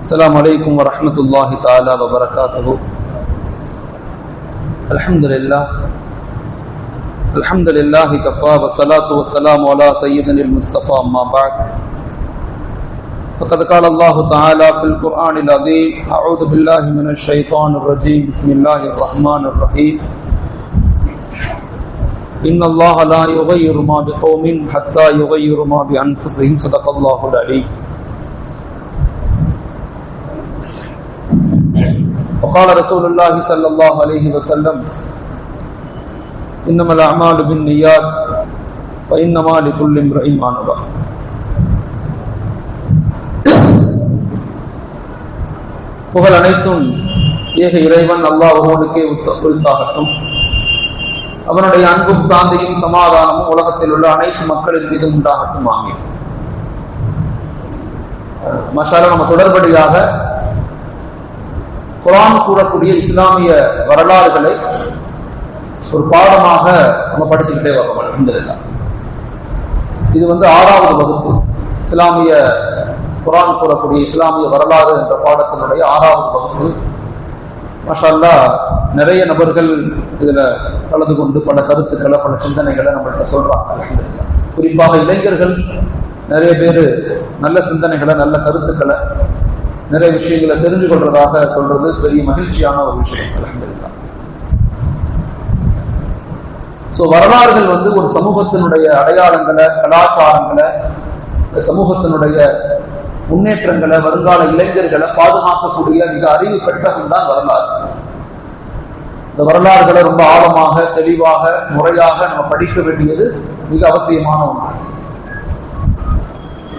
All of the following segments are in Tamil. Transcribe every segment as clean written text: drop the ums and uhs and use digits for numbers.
السلام عليكم ورحمة الله تعالى وبركاته. الحمد لله كفى والصلاة والسلام على سيدنا المصطفى أما بعد فقد قال الله تعالى في القرآن العظيم أعوذ بالله من الشيطان الرجيم بسم الله الرحمن الرحيم إن الله لا يغير ما بقوم حتى يغيروا ما بأنفسهم صدق الله العليم. وقال رسول الله صلى الله عليه وسلم إنما الأعمال بالنيات وإنما لكل امرئ ما نوى. புகழ் அனைத்தும் ஏக இறைவன் அல்லாஹ் ஒருவனுக்கே உரித்தாகட்டும். அவனுடைய அன்பும் சாந்தியும் சமாதானமும் உலகத்தில் உள்ள அனைத்து மக்களின் மீது உண்டாகட்டும். ஆமீன். மாஷாஅல்லாஹ், நம்ம தொடர்படியாக குர்ஆன் கூறக்கூடிய இஸ்லாமிய வரலாறுகளை ஒரு பாடமாக நம்ம படிச்சுக்கிட்டே வரோம். அல்ஹம்துலில்லாஹ். இது 6வது வகுப்பு. இஸ்லாமிய குர்ஆன் கூறக்கூடிய இஸ்லாமிய வரலாறு என்ற பாடத்தினுடைய 6வது வகுப்பு. மாஷாஅல்லாஹ், நிறைய நபர்கள் இதுல கலந்து கொண்டு பல கருத்துக்களை பல சிந்தனைகளை நம்மள்கிட்ட சொல்றாங்க. அல்ஹம்துலில்லாஹ். குறிப்பாக இளைஞர்கள் நிறைய பேர் நல்ல சிந்தனைகளை நல்ல கருத்துக்களை நிறைய விஷயங்களை தெரிஞ்சு கொள்றதாக சொல்றது பெரிய மகிழ்ச்சியான ஒரு விஷயம். அல்ஹம்துலில்லாஹ். வரலாறுகள் ஒரு சமூகத்தினுடைய அடையாளங்களை, கலாச்சாரங்களை, சமூகத்தினுடைய முன்னேற்றங்களை, வருங்கால இளைஞர்களை பாதுகாக்கக்கூடிய மிக அறிவு பெட்டகம் தான் வரலாறு. இந்த வரலாறுகளை ரொம்ப ஆழமாக, தெளிவாக, முறையாக நம்ம படிக்க வேண்டியது மிக அவசியமான ஒன்று.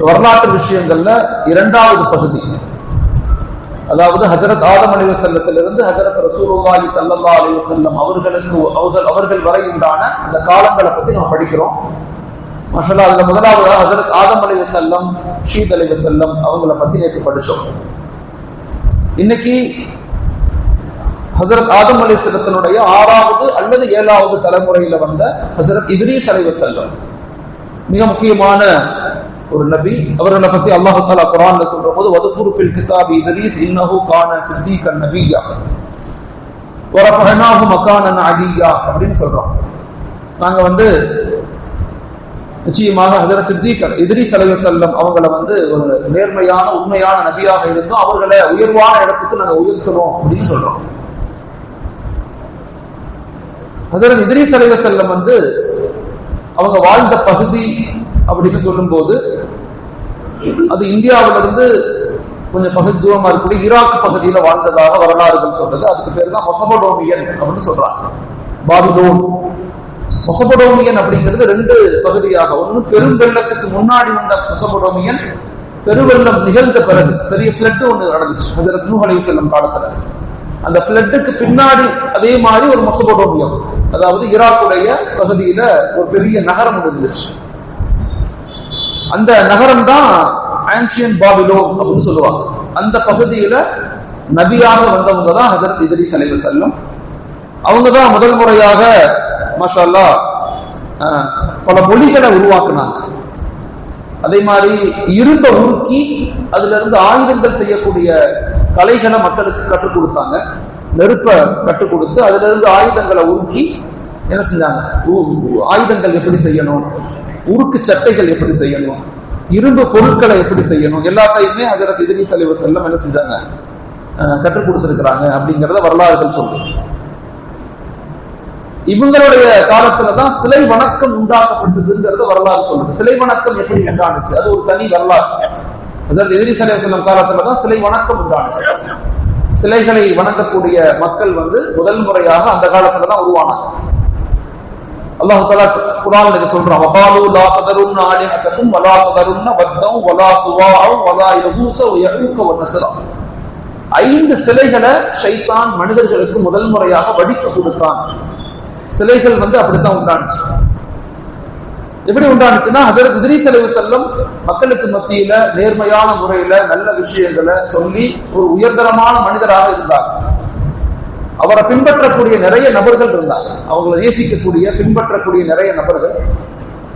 வரலாற்று விஷயங்கள்ல 2வது பகுதி, அதாவது ஹஜரத் ஆதம் அலைஹிஸ்ஸலாத்திலிருந்து ஹஜரத் ரசூலுல்லாஹி ஸல்லல்லாஹு அலைஹி வஸல்லம் அவர்கள் வரை உண்டான அந்த காலங்களை பத்தி நம்ம படிக்கிறோம். மாஷாஅல்லாஹ், அதுல முதலாவதாக ஹஜரத் ஆதம் அலைஹிஸ்ஸலாம், ஷீத் அலைஹிஸ்ஸலாம் அவங்கள பத்தி நேற்று படிச்சோம். இன்னைக்கு ஹஜரத் ஆதம் அலைஹிஸ்ஸலாத்தினுடைய 6வது அல்லது 7வது தலைமுறையில வந்த ஹஜரத் இத்ரீஸ் அலைஹிஸ்ஸலாம் மிக முக்கியமான ஒரு நபி. அவர்களை பத்தி அல்லாஹ் தஆலா குர்ஆன்ல சொல்ற போது வதுகுரு ஃபில் கிதாபி இத்ரீஸ் இன்னஹு கான சித்தீகன் நபிய்யா வரஃபஅனாஹு மகானன் அலிய்யா அப்படின்னு சொல்றோம். நாங்க நிச்சயமாக ஹஜரத் சித்தீக் இத்ரீஸ் அலைஹிஸ்ஸலாம் அவங்களை ஒரு நேர்மையான உண்மையான நபியாக இருந்தோம், அவர்களை உயர்வான இடத்துக்கு நாங்க உயர்த்துறோம் அப்படின்னு சொல்றோம். ஹஜரத் இத்ரீஸ் அலைஹிஸ்ஸலாம் அவங்க வாழ்ந்த பகுதி அப்படின்னு சொல்லும் போது அது இந்தியாவிலிருந்து கொஞ்சம் பகுதி தூரமா இருக்கக்கூடிய ஈராக் பகுதியில வாழ்ந்ததாக வரலாறுகள் சொல்றது. அதுக்கு பேர் தான் மெசபடோமியன் அப்படின்னு சொல்றாங்க. பாபிலோன், மெசபடோமியன் அப்படிங்கிறது 2 பகுதியாக. ஒன்று பெரும் வெள்ளத்துக்கு முன்னாடி வந்த மெசபடோமியன், பெருவெள்ளம் நிகழ்ந்த பிறகு பெரிய பிளட் ஒன்று நடந்துச்சு ஹஜரத் நூஹ் அலைஹிஸ்ஸலாம் காலத்துல. அந்த பிளட்டுக்கு பின்னாடி அதே மாதிரி ஒரு மெசபடோமியம், அதாவது ஈராக்குடைய பகுதியில ஒரு பெரிய நகரம் இருந்துச்சு. அந்த நகரம் தான் ஆன்சியன் பாபிலோன் அப்படின்னு சொல்லுவாங்க. அந்த பகுதியில நபியாக வந்தவங்க தான் ஹஜரத் இத்ரீஸ் அலைஹிஸ்ஸலாம். அவங்க தான் முதல் முறையாக மாஷாஅல்லாஹ் பல மொழிகளை உருவாக்குனாங்க. அதே மாதிரி இரும்பை உருக்கி அதுல இருந்து ஆயுதங்கள் செய்யக்கூடிய கலைகளை மக்களுக்கு கற்றுக் கொடுத்தாங்க. நெருப்பை கற்றுக் கொடுத்து அதுல இருந்து ஆயுதங்களை உருக்கி என்ன செஞ்சாங்க, ஆயுதங்கள் எப்படி செய்யணும், உருக்கு சட்டைகள் எப்படி செய்யணும், இரும்பு பொருட்களை எப்படி செய்யணும், எல்லாத்தையுமே ஹஜரத் இத்ரீஸ் அலைஹிஸ்ஸலாம் என்ன செஞ்சாங்க, கற்றுக் கொடுத்திருக்கிறாங்க அப்படிங்கிறத வரலாறுகள் சொல்லுது. இவங்களுடைய காலத்துலதான் சிலை வணக்கம் உண்டாக்கப்பட்டதுங்கிறத வரலாறு சொல்லுது. சிலை வணக்கம் எப்படி உண்டானுச்சு, அது ஒரு தனி வரலாறு. ஹஜரத் இத்ரீஸ் அலைஹிஸ்ஸலாம் காலத்துலதான் சிலை வணக்கம் உண்டானுச்சு. சிலைகளை வணங்கக்கூடிய மக்கள் முதல் முறையாக அந்த காலத்துலதான் உருவானாங்க. அல்லாஹ் தஆலா குர்ஆன்ல சொல்றான், வகாலு லா ததருன்ன ஆலிஹதகும் வலா ததருன்ன வத்தம் வலா சுவாஅ வலா யகூஸ வயஊக வநஸ்ரா. 5 சிலைகளை ஷைத்தான் மனிதர்களுக்கு முதல் முறையாக வடித்து கொடுத்தான். சிலைகள் அப்படித்தான் உண்டானுச்சு. எப்படி உண்டானுச்சுன்னா, ஹஜரத் இத்ரீஸ் அலைஹிஸ்ஸலாம் மக்களுக்கு மத்தியில நேர்மையான முறையில நல்ல விஷயங்களை சொல்லி ஒரு உயர்தரமான மனிதராக இருந்தார். அவரை பின்பற்றக்கூடிய நிறைய நபர்கள் இருந்தாங்க, அவங்களை நேசிக்கக்கூடிய பின்பற்றக்கூடிய நிறைய நபர்கள்.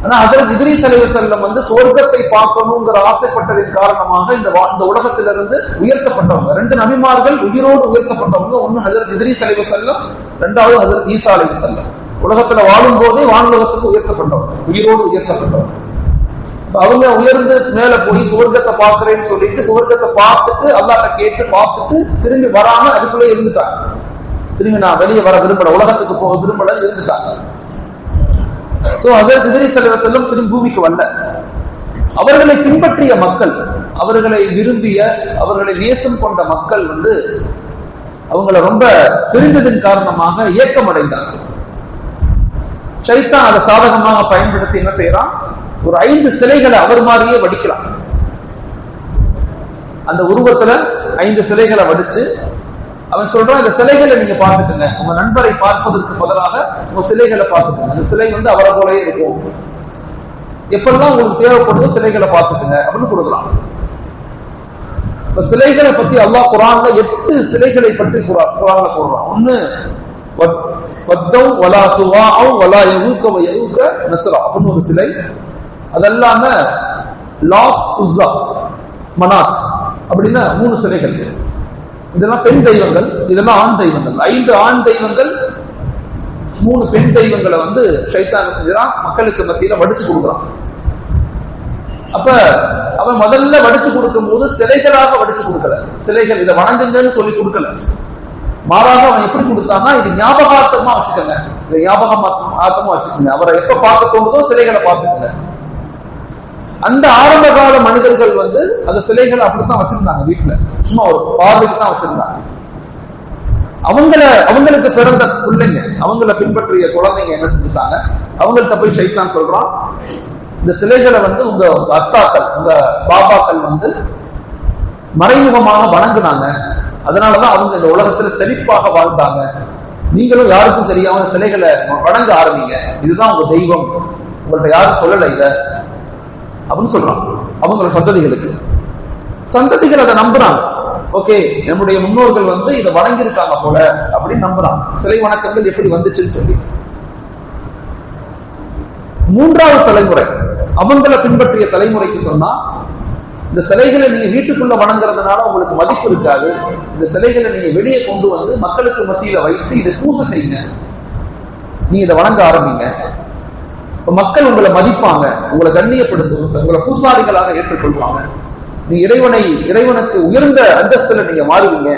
ஆனா ஹஜ்ரத் இத்ரீஸ் அலைஹிஸ்ஸலாம் வந்து சொர்க்கத்தை பார்க்கணுங்கிற ஆசைப்பட்டதின் காரணமாக இந்த உலகத்திலிருந்து உயர்த்தப்பட்டவங்க. 2 நபிமார்கள் உயிரோடு உயர்த்தப்பட்டவங்க. ஒன்னு ஹஜ்ரத் இத்ரீஸ் அலைஹிஸ்ஸலாம், இரண்டாவது ஹஜ்ரத் ஈசா அலைஹிஸ்ஸலாம். உலகத்துல வாழும் போதே வானுலகத்துக்கு உயர்த்தப்பட்டவங்க, உயிரோடு உயர்த்தப்பட்டவங்க. அவங்க உயர்ந்து மேல போய் சுவர்க்கத்தை பார்க்கிறேன்னு சொல்லிட்டு சுவர்க்கத்தை பார்த்துட்டு அல்லாஹ்ட்ட கேட்டு பார்த்துட்டு திரும்பி வராம அதுக்குள்ளே இருந்துட்டாங்க. திரும்பி நான் வெளியே வர விரும்பல, உலகத்துக்கு போக விரும்பல இருந்துட்டாங்க. சோ ஹஜ்ரத் இத்ரீஸ் அலைஹிஸ்ஸலாம் திரும்பி பூமிக்கு வரல. அவர்களை பின்பற்றிய மக்கள், அவர்களை விரும்பிய, அவர்களை நேசம் கொண்ட மக்கள் வந்து அவங்களை ரொம்ப பிரிந்ததின் காரணமாக ஏக்கம் அடைந்தாங்க. ஷைத்தான் அதை சாதகமாக பயன்படுத்தி என்ன செய்யறான், ஒரு 5 சிலைகளை அவர் மாதிரியே வடிக்கிறான். அந்த உருவத்துல 5 சிலைகளை வடிச்சு அவன் சொல்றான், இந்த சிலைகளை நீங்க பார்த்துக்கங்க, உங்க நண்பரை பார்ப்பதற்கு பதிலாக உங்க சிலைகளை பார்த்துக்கங்க, அந்த சிலை வந்து அவரை போலயே இருக்கும், எப்பெல்லாம் உங்களுக்கு தேவைப்படுதோ சிலைகளை பார்த்துக்கங்க அப்படின்னு கொடுக்கலாம். இப்ப சிலைகளை பத்தி அல்லாஹ் குர்ஆன்ல 8 சிலைகளை பற்றி குர்ஆன்ல போடுறான். ஒண்ணு வத்தவ் வலா சுவாஅவ் வலா யஊக வ யஊக நஸ்ரா அப்படின்னு ஒரு சிலை. அதெல்லாம லாத் உஸ்ஸா மனாத் அப்படின்னா 3 சிலைகள். இதெல்லாம் பெண் தெய்வங்கள், இதெல்லாம் ஆண் தெய்வங்கள். 5 ஆண் தெய்வங்கள், 3 பெண் தெய்வங்களை வந்து ஷைத்தான் செஞ்சான், மக்களுக்கு மத்தியில வடிச்சு கொடுக்குறான். அப்ப அவன் முதல்ல வடிச்சு கொடுக்கும் போது சிலைகளாக வடிச்சு கொடுக்கல, சிலைகள் இதை வணங்குங்கன்னு சொல்லி கொடுக்கல. மாறாக அவன் எப்படி கொடுத்தான்னா, இது ஞாபகார்த்தமா வச்சுக்கோங்க, இதை ஞாபகமார்த்தமா வச்சுக்கோங்க, அவரை எப்ப பார்க்க தோணுதோ சிலைகளை பார்த்துக்கோங்க. அந்த ஆரம்ப கால மனிதர்கள் வந்து அந்த சிலைகளை அப்படித்தான் வச்சிருந்தாங்க வீட்டுல, சும்மா ஒரு பார்வைக்கு தான் வச்சிருந்தாங்க. அவங்களுக்கு பிறந்த பிள்ளைங்க, அவங்கள பின்பற்றிய குழந்தைங்க என்ன செஞ்சுட்டாங்க, அவங்கள்ட்ட போய் ஷைத்தான் சொல்றான், இந்த சிலைகளை வந்து உங்க அத்தாக்கள், உங்க பாபாக்கள் வந்து மறைமுகமாக வணங்குனாங்க, அதனாலதான் அவங்க இந்த உலகத்துல செழிப்பாக வாழ்ந்தாங்க, நீங்களும் யாருக்கும் தெரியாம சிலைகளை வணங்க ஆரம்பிங்க, இதுதான் உங்க தெய்வம், உங்கள்ட்ட யாரும் சொல்லல இத அப்படின்னு சொல்றான். அவங்களோட சந்ததிகள் அதை நம்புறாங்க. ஓகே, நம்முடைய முன்னோர்கள் வந்து இதை வணங்கியிருக்காங்க போல அப்படின்னு நம்புறாங்க. சிலை வணக்கங்கள் எப்படி வந்துச்சுன்னு சொல்லி 3வது தலைமுறை, அவங்கள பின்பற்றிய தலைமுறைக்கு சொன்னா, இந்த சிலைகளை நீங்க வீட்டுக்குள்ள வணங்குறதுனால உங்களுக்கு மதிப்பு இருக்காது, இந்த சிலைகளை நீங்க வெளியே கொண்டு வந்து மக்களுக்கு மத்தியில வைத்து இதை பூசை செய்யுங்க, நீ இதை வணங்க ஆரம்பிங்க, மக்கள் உங்களை மதிப்பாங்க, உங்களை கண்ணியப்படுத்துவாங்க, உங்களை பூசாரிகளாக ஏற்றுக்கொள்வாங்க, நீ இறைவனுக்கு உயர்ந்த அந்தஸ்துல நீங்க மாறுவீங்க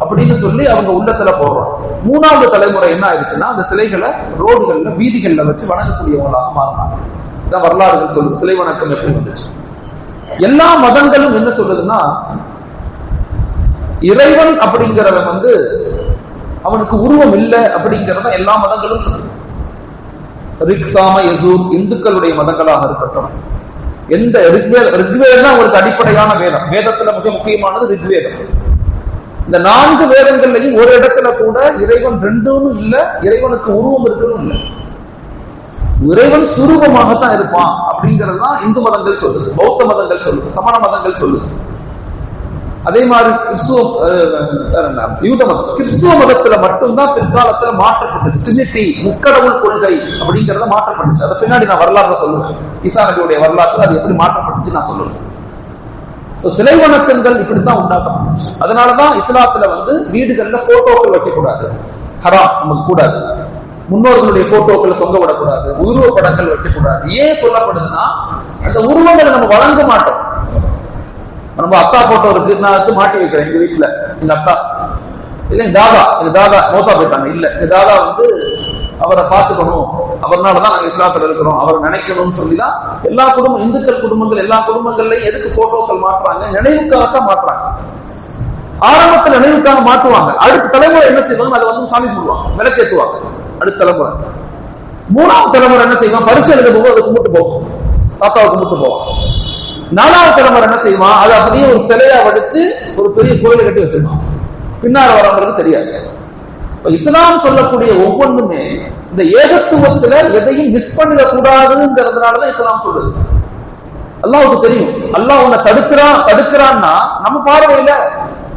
அப்படின்னு சொல்லி அவங்க உள்ளத்துல போடுறாங்க. 3வது தலைமுறை என்ன ஆயிடுச்சுன்னா, அந்த சிலைகளை ரோடுகள்ல வீதிகள்ல வச்சு வணங்கக்கூடியவங்களாக மாறினாங்க. இதான் வரலாறுகள் சொல்லுது சிலை வணக்கம் எப்படி வந்துச்சு. எல்லா மதங்களும் என்ன சொல்லுதுன்னா, இறைவன் அப்படிங்கிறவன் வந்து அவனுக்கு உருவம் இல்லை அப்படிங்கிறத எல்லா மதங்களும் சொல்லுது. ரிக்ஸாம யசூர் இந்துக்களுடைய மதங்களாக இருக்கட்டும், எந்த ரிக்வேதம் அவங்களுக்கு அடிப்படையான வேதம், வேதத்துல மிக முக்கியமானது ரிக்வேதம். இந்த 4 வேதங்கள்லையும் ஒரு இடத்துல கூட இறைவன் 2ன்னு இல்ல, இறைவனுக்கு உருவம் இருக்குன்னு இல்ல, இறைவன் சுரூபமாகத்தான் இருப்பான் அப்படிங்கிறது தான் இந்து மதங்கள் சொல்லுது, பௌத்த மதங்கள் சொல்லுது, சமண மதங்கள் சொல்லுது. அதே மாதிரி கிறிஸ்துவ மதத்துல மட்டும்தான் பிற்காலத்துல மாற்றப்பட்டது ட்ரினிட்டி, முக்கடவுள் கொள்கை அப்படிங்கறத மாற்றப்பட்டுச்சு. அதை பின்னாடி நான் வரலாறு சொல்லுவேன், ஈசா நபியுடைய வரலாற்று அது எப்படி மாற்றப்பட்டுச்சு நான் சொல்லுவேன். சிலை வணக்கங்கள் இப்படித்தான் உண்டாக்கப்பட்டுச்சு. அதனாலதான் இஸ்லாத்துல வந்து வீடுகள்ல போட்டோக்கள் வைக்கக்கூடாது, ஹராம், நமக்கு கூடாது. முன்னோர்களுடைய போட்டோக்களை தொங்க விடக்கூடாது, உருவ படங்கள் வைக்கக்கூடாது. ஏன் சொல்லப்படுதுன்னா, அந்த உருவங்களை நம்ம வழங்க மாட்டோம். நம்ம அத்தா போட்டோ இருக்கு, நான் வந்து மாட்டி வைக்கிறேன் எங்க வீட்டுல, எங்க அத்தா இல்ல எங்க தாதா மோசா போயிட்டாங்க, இல்ல எங்க தாதா வந்து அவரை பார்த்துக்கணும், அவர்னாலதான் நாங்க இஸ்லாத்துல இருக்கிறோம், அவரை நினைக்கணும்னு சொல்லிதான் எல்லா குடும்பம், இந்துக்கள் குடும்பங்கள் எல்லா குடும்பங்கள்லயும் எதுக்கு போட்டோக்கள் மாற்றுறாங்க, நினைவுக்காகத்தான் மாற்றுறாங்க. ஆரம்பத்துல நினைவுக்காக மாற்றுவாங்க, அடுத்த தலைமுறை என்ன செய்வாங்க, அதை வந்து சாமி போடுவாங்க, விளக்கேற்றுவாங்க. அடுத்த தலைமுறை 3வது தலைமுறை என்ன செய்வான், பரிசு எழுத போகும், அதை கும்பிட்டு போகும், தாத்தாவை கும்பிட்டு போவான். 4வது தலைமுறை என்ன செய்வான், அதை அப்படியே ஒரு சிலையா வடிச்சு ஒரு பெரிய கோயிலை கட்டி வச்சிருவான், பின்னால வரவங்களுக்கு தெரியாது. இஸ்லாம் சொல்லக்கூடிய ஒவ்வொன்றுமே இந்த ஏகத்துவத்துல எதையும் மிஸ் பண்ணிடக்கூடாதுங்கிறதுனாலதான் இஸ்லாம் சொல்லுது. அல்லாஹ்வுக்கு தெரியும், அல்லாஹ் உன்னை தடுக்கிறான்னா நம்ம பார்வையில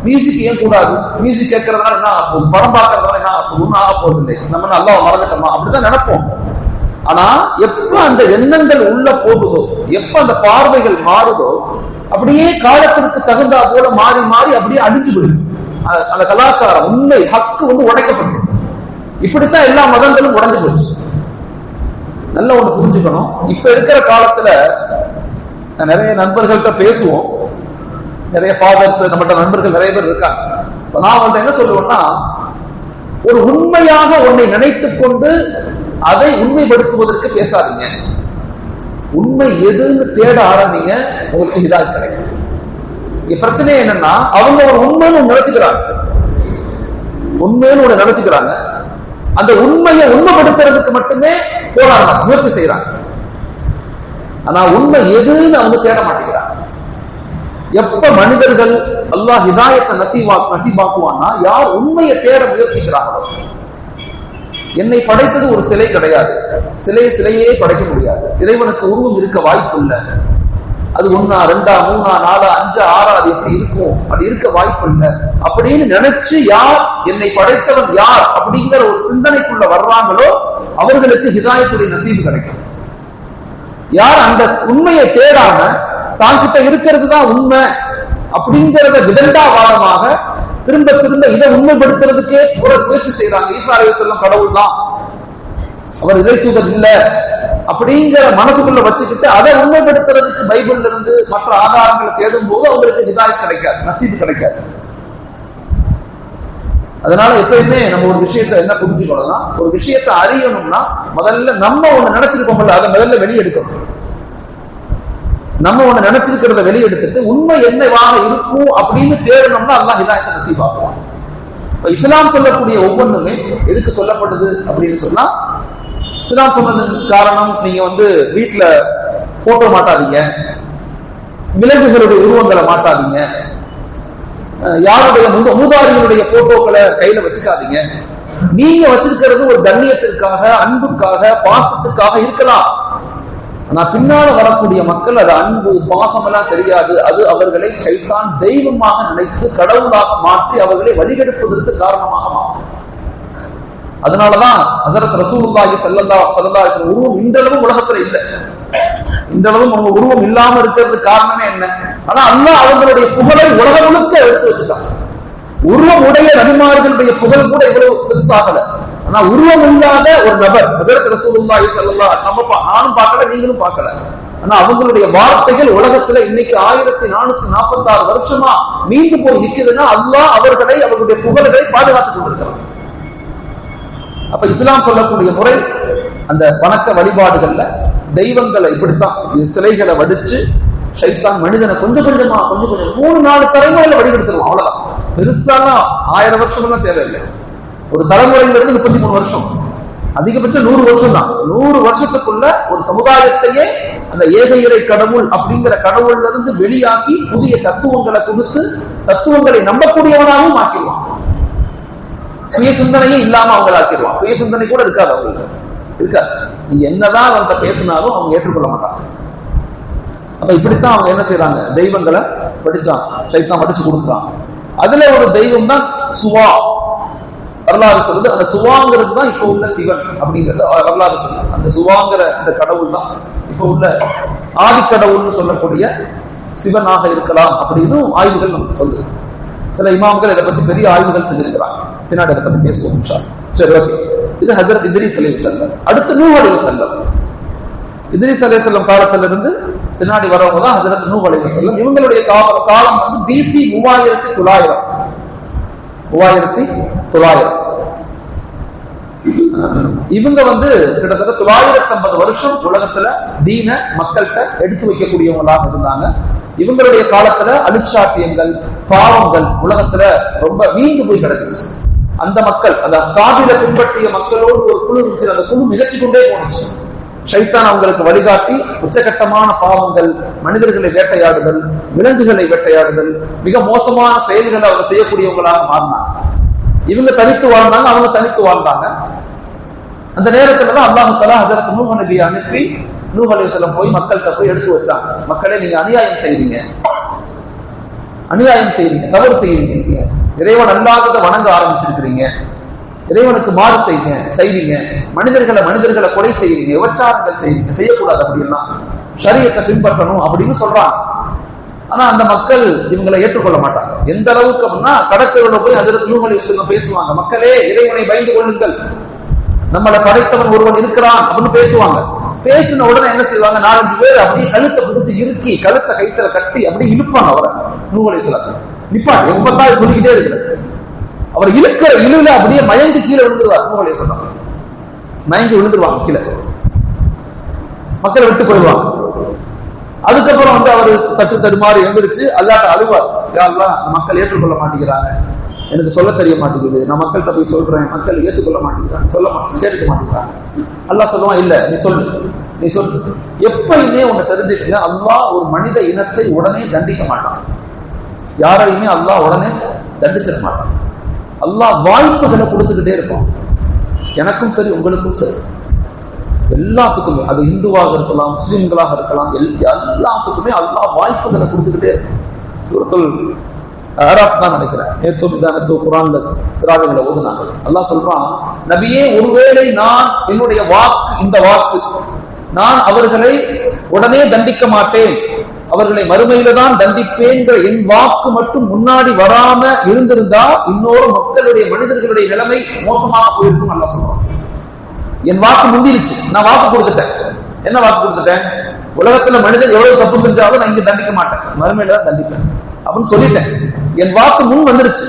மியூசிக் ஏன் கூடாது, மியூசிக் கேட்கறதுனால என்ன ஆகும், படம் பார்க்கறதுனால என்ன ஆகும், ஒன்னும் ஆக போறது இல்லை, நம்ம அல்லாஹ் மறந்துட்டோமா அப்படிதான் நினைப்போம். ஆனா எப்ப அந்த எண்ணங்கள் உள்ள போகுதோ, எப்ப அந்த பார்வைகள் மாறுதோ, அப்படியே காலத்திற்கு தகுந்தா போல மாறி மாறி அப்படியே அழிஞ்சு விடுது அந்த கலாச்சாரம். உண்மை ஹக்கு உடைக்கப்படும். இப்படித்தான் எல்லா மதங்களும் உடைஞ்சு போச்சு. நல்ல ஒண்ணு புரிஞ்சுக்கணும். இப்ப இருக்கிற காலத்துல நிறைய நண்பர்கள்ட்ட பேசுவோம், நிறைய ஃபாதர்ஸ் நம்மகிட்ட நண்பர்கள் நிறைய பேர் இருக்காங்க. நான் வந்து என்ன சொல்லுவேன்னா, ஒரு உண்மையாக ஒன்றை நினைத்துக் கொண்டு அதை உண்மைப்படுத்துவதற்கு பேசாதீங்க. உண்மை எதுன்னு தேட ஆரம்பிங்க, உங்களுக்கு ஹிதாயத் கிடைக்கும். பிரச்சனை என்னன்னா, அவங்க ஒரு உண்மைன்னு நினைச்சுக்கிறாங்க, உண்மைன்னு ஒண்ணு நினைச்சுக்கிறாங்க. அந்த உண்மையை உண்மைப்படுத்துறதுக்கு மட்டுமே போராடுறாங்க, முயற்சி செய்யறாங்க. ஆனா உண்மை எதுன்னு அவங்க தேட மாட்டேங்கிறாங்க. எப்ப மனிதர்கள் அல்லாஹ் ஹிதாயத்தை நசீபாக்குவான்னா, யார் உண்மையை தேட முயற்சிக்கிறாங்களோ. என்னை படைத்தது ஒரு சிலை கிடையாது, சிலையே படைக்க முடியாது. இறைவனுக்கு உருவம் இருக்க வாய்ப்பு இல்லை. அது 1, 2, 3, 4, 5, 6 அது எப்படி இருக்கும், அது இருக்க வாய்ப்பு இல்லை அப்படின்னு நினைச்சு யார் என்னை படைத்தவன் யார் அப்படிங்கிற ஒரு சிந்தனைக்குள்ள வர்றாங்களோ அவர்களுக்கு ஹிதாயத்துடைய நசீபு கிடைக்கும். யார் அந்த உண்மையை தேடாம தான் கிட்ட இருக்கிறது தான் உண்மை அப்படிங்கிறத விதண்டாவாதமாக திரும்ப திரும்ப இதை உண்மைப்படுத்துறதுக்கே ஒரு முயற்சி செய்யறாங்க. ஈசா அலைஹிஸ்ஸலாம் கடவுள் தான், அவர் இறை தூதர் இல்ல அப்படிங்கிற மனசுக்குள்ள வச்சுக்கிட்டு அதை உண்மைப்படுத்துறதுக்கு பைபிள்ல இருந்து மற்ற ஆதாரங்களை தேடும் போது அவங்களுக்கு ஹிதாயத் கிடைக்காது, நசீபு கிடைக்காது. அதனால எப்பயுமே நம்ம ஒரு விஷயத்த என்ன புரிஞ்சுக்கணும்னா, ஒரு விஷயத்தை அறியணும்னா முதல்ல நம்ம ஒண்ணு நினைச்சிருக்கோம்ல அதை முதல்ல வெளியெடுக்கணும். நம்ம ஒண்ணு நினைச்சிருக்கிறத வெளியெடுத்துட்டு உண்மை என்னவாக இருக்கும் அப்படின்னு தேடணும்னா அல்லாஹ் ஹிதாயத்தை நசீபாக்குவான். இப்ப இஸ்லாம் சொல்லக்கூடிய ஒவ்வொன்றுமே எதுக்கு சொல்லப்படுது அப்படின்னு சொன்னா, இஸ்லாம் சொன்னதன் காரணம், நீங்க வீட்டுல போட்டோ மாட்டாதீங்க, விலங்குகளுடைய உருவங்களை மாட்டாதீங்க, யாருடைய மூதாரிகளுடைய போட்டோக்களை கையில வச்சுக்காதீங்க. நீங்க வச்சிருக்கிறது ஒரு கண்ணியத்திற்காக, அன்புக்காக, பாசத்துக்காக இருக்கலாம். ஆனா பின்னால வரக்கூடிய மக்கள் அது அன்பு பாசம் எல்லாம் தெரியாது. அது அவர்களை ஷைத்தான் தெய்வமாக நினைத்து கடவுளாக மாற்றி அவர்களை வழிகெடுப்பதற்கு காரணமாக மாறும். அதனாலதான் ஹஸரத் ரசூலுல்லாஹி ஸல்லல்லாஹு அலைஹி வஸல்லம் உருவம் இன்றளவும் உலகத்துல இல்லை. இன்றளவும் அவங்க உருவம் இல்லாம இருக்கிறதுக்கு காரணமே என்ன? ஆனா அல்லாஹ் அவங்களுடைய புகழை உலகம் முழுக்க எடுத்து வச்சுட்டான். உருவம் உடைய நபிமார்களுடைய புகழ் கூட இவ்வளவு பெருசாகல. ஆனா உருவம் இல்லாத ஒரு நபர் ஹஸரத் ரசூலுல்லாஹி ஸல்லல்லாஹு அலைஹி வஸல்லம் நானும் பார்க்கல, நீங்களும் பார்க்கல. ஆனா அவங்களுடைய வார்த்தைகள் உலகத்துல இன்னைக்கு 1446 வருஷமா மீண்டு போய் நிற்குதுன்னா அல்லாஹ் அவர்களை, அவர்களுடைய புகழ்களை பாதுகாத்துக் கொண்டிருக்கிறார். அப்ப இஸ்லாம் சொல்லக்கூடிய முறை, அந்த வணக்க வழிபாடுகள்ல தெய்வங்களை இப்படித்தான் சிலைகளை வடிச்சு ஷைத்தான் மனிதனை கொஞ்சம் கொஞ்சமா 3-4 தலைமுறையில வழிபடுத்துருவோம். அவ்வளவுதான். பெருசாலாம் 1000 வருஷம் எல்லாம் தேவையில்லை. ஒரு தலைமுறையிலிருந்து 33 வருஷம், அதிகபட்சம் 100 வருஷம் தான். 100 வருஷத்துக்குள்ள ஒரு சமுதாயத்தையே அந்த ஏக இறை கடவுள் அப்படிங்கிற கடவுள்ல இருந்து வெளியாக்கி புதிய தத்துவங்களை கொடுத்து தத்துவங்களை நம்பக்கூடியவனாகவும் ஆக்கிடுவான். சுய சிந்தனையே இல்லாம அவங்களை ஆக்கிடுவான். சுய சிந்தனை கூட இருக்காது அவங்களுக்கு, இருக்காது. நீங்க என்னதான் அவங்க பேசினாலும் அவங்க ஏற்றுக்கொள்ள மாட்டாங்க. அப்ப இப்படித்தான் அவங்க என்ன செய்யறாங்க, தெய்வங்களை படிச்சான், ஷைத்தான் படிச்சு கொடுக்குறான். அதுல ஒரு தெய்வம் தான் சுவா. வரலாறு சொல்லுது, அந்த சுவாங்கிறது தான் இப்ப உள்ள சிவன் அப்படிங்கிறது வரலாறு சொல்லுது. அந்த சுவாங்கிற அந்த கடவுள் தான் இப்ப உள்ள ஆதிக்கடவுள்னு சொல்லக்கூடிய சிவனாக இருக்கலாம் அப்படின்னு ஆய்வுகள் நமக்கு சொல்லுது. சில இமாம்கள் இதை பத்தி பெரிய ஆய்வுகள் செஞ்சிருக்கிறாங்க. பின்னாடி அதை பத்தி பேசுவோம். சரி, ஓகே. இது ஹஜ்ரத் இத்ரீஸ் அலைஹிஸ்ஸலாம். அடுத்து நூஹ் அலைஹிஸ்ஸலாம். இத்ரீஸ் அலைஹிஸ்ஸலாம் காலத்திலிருந்து பின்னாடி வரவங்க தான் ஹஜ்ரத் நூஹ் அலைஹிஸ்ஸலாம். இவங்களுடைய காலம் பிசி 3900. இவங்க கிட்டத்தட்ட 950 வருஷம் உலகத்துல தீன மக்கள்கிட்ட எடுத்து வைக்கக்கூடியவங்களாக இருந்தாங்க. இவங்களுடைய காலத்துல அழிச்சாட்டியங்கள், பாவங்கள் உலகத்துல ரொம்ப வீழ்ந்து போய் கிடந்துச்சு. அந்த மக்கள், அந்த காபில பின்பற்றிய மக்களோடு ஒரு குழு இருந்துச்சு. அந்த குழு மிகச்சு கொண்டே போனுச்சு. ஷைத்தான் அவங்களுக்கு வழிகாட்டி உச்சகட்டமான பாவங்கள், மனிதர்களை வேட்டையாடுதல், விலங்குகளை வேட்டையாடுதல், மிக மோசமான செயல்களை அவங்க செய்யக்கூடியவங்களாக மாறினாங்க. இவங்க தனித்து வாழ்ந்தாங்க, அவங்க தனித்து வாழ்ந்தாங்க. அந்த நேரத்துலதான் அல்லாஹ் தஆலா ஹஜ்ரத் நூஹ் நபியை அனுப்பி நூஹ் அலைஹிஸ்ஸலாம் போய் மக்கள்கிட்ட போய் எடுத்து வச்சாங்க. மக்களே, நீங்க அநியாயம் செய்றீங்க, தவறு செய்றீங்க, இறைவன் அல்லாஹ்வை வணங்க ஆரம்பிச்சிருக்கிறீங்க. இறைவனுக்கு மாறு செய்வீங்க, மனிதர்களை கொலை செய்வீங்க, விபச்சாரங்கள் செய்வீங்க, செய்யக்கூடாது அப்படின்னா ஷரியத்தை பின்பற்றணும் அப்படின்னு சொல்றாங்க. ஆனா அந்த மக்கள் இவங்களை ஏற்றுக்கொள்ள மாட்டாங்க. எந்த அளவுக்கு அப்படின்னா கடற்கரையில போய் ஹஜ்ரத் நூஹ் அலைஹிஸ்ஸலாம் பேசுவாங்க, மக்களே இறைவனை பயந்து கொள்ளுங்கள், நம்மளை படைத்தவன் ஒருவன் இருக்கிறான் அப்படின்னு பேசுவாங்க. பேசின உடனே என்ன செய்வாங்க, 4-5 பேர் அப்படியே கழுத்தை பிடிச்சு இறுக்கி கழுத்தை கைத்துல கட்டி அப்படியே இழுப்பாங்க அவரை. நூஹ் அலைஹிஸ்ஸலாம் நிப்பாட்டு எப்பதான் சொல்லிக்கிட்டே இருக்கிறார். அவர் இழுக்கிற இழுல அப்படியே மயங்கி கீழே விழுந்துருவார். நூஹ் அலைஹிஸ்ஸலாம் மயங்கி விழுந்துருவாங்க கீழே, மக்களை விட்டு போயிடுவாங்க. அதுக்கப்புறம் அவரு தடுமாறி எழுந்திருச்சு அல்லாஹ்ட்ட அழுவார், யா அல்லாஹ் மக்கள் ஏற்றுக்கொள்ள மாட்டேங்கிறாங்க, எனக்கு சொல்ல தெரிய மாட்டேங்குது, நான் மக்கள்கிட்ட போய் சொல்றேன், மக்கள் ஏற்றுக்கொள்ள மாட்டேங்கிறாங்க, கேட்க மாட்டேங்கிறாங்க. அல்லாஹ் சொல்லுவான், இல்ல நீ சொல்லு. எப்பயுமே உன்னை தெரிஞ்சுக்கங்க, அல்லாஹ் ஒரு மனித இனத்தை உடனே தண்டிக்க மாட்டான், யாரையுமே அல்லாஹ் உடனே தண்டிச்சிட மாட்டான். அல்லாஹ் வாய்ப்புகளை கொடுத்துக்கிட்டே இருப்பான், எனக்கும் சரி உங்களுக்கும் சரி, எல்லாத்துக்குமே. அது இந்துவாக இருக்கலாம், முஸ்லிம்களாக இருக்கலாம், எல்லாத்துக்குமே அல்லாஹ் வாய்ப்புகளை கொடுத்துக்கிட்டே இருக்கும். சூரத்துல் அராஃப் தான் நினைக்கிறேன், நேத்து குர்ஆன்ல திராவிகளை ஓதுனாங்க. அல்லாஹ் சொல்றான், நபியே ஒருவேளை நான் என்னுடைய இந்த வாக்கு நான் அவர்களை உடனே தண்டிக்க மாட்டேன், அவர்களை மறுமையில தான் தண்டிப்பேன்ற என் வாக்கு மட்டும் முன்னாடி வராம இருந்திருந்தா இன்னொரு மனிதர்களுடைய நிலைமை மோசமாக போயிருக்கும். அல்லாஹ் சொல்றான், என் வாக்கு முந்திருச்சு, நான் வாக்கு கொடுத்துட்டேன். என்ன வாக்கு கொடுத்துட்டேன், உலகத்துல மனிதன் எவ்வளவு தப்பு செஞ்சாலும் நான் இங்க தண்டிக்க மாட்டேன், மறுமையில தான் தண்டிப்பேன் அப்படின்னு சொல்லிட்டேன். என் வாக்கு முன் வந்துருச்சு.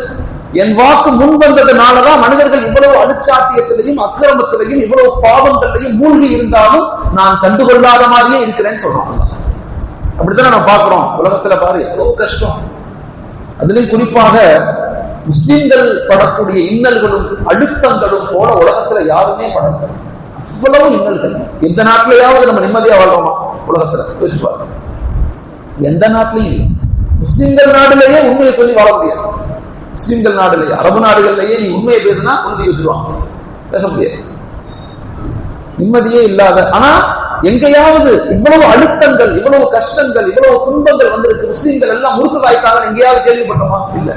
என் வாக்கு முன் வந்ததுனாலதான் மனிதர்கள் இவ்வளவு அனுச்சாத்தியத்திலையும் அக்கிரமத்திலையும் இவ்வளவு பாவங்களையும் மூழ்கி இருந்தாலும் நான் கண்டுகொள்ளாத மாதிரியே இருக்கிறேன்னு சொல்றோம். அப்படித்தானே நம்ம பாக்குறோம். உலகத்துல பாரு எவ்வளவு கஷ்டம், அதுலயும் குறிப்பாக முஸ்லிம்கள் படக்கூடிய இன்னல்களும் அழுத்தங்களும் போல உலகத்துல யாருமே படல. அவ்வளவு இன்னல்கள். எந்த நாட்டிலேயாவது நம்ம நிம்மதியா வாழ்றோமா? உலகத்துல யோசிச்சு பாருங்க, எந்த நாட்டிலையும். முஸ்லிம்கள் நாடுலேயே உண்மையை சொல்லி வாழ முடியாது. முஸ்லிம்கள் நாடுலேயே, அரபு நாடுகள்லயே நீ உண்மையை பேசினா உறுதி வச்சிருவாங்க, பேச முடியாது, நிம்மதியே இல்லாத. ஆனா எங்கேயாவது இவ்வளவு அழுத்தங்கள், இவ்வளவு கஷ்டங்கள், இவ்வளவு துன்பங்கள் வந்திருக்கு, முஸ்லிம்கள் எல்லாம் முறுக்குதாய்க்காக எங்கேயாவது கேள்விப்பட்டோமா? இல்ல.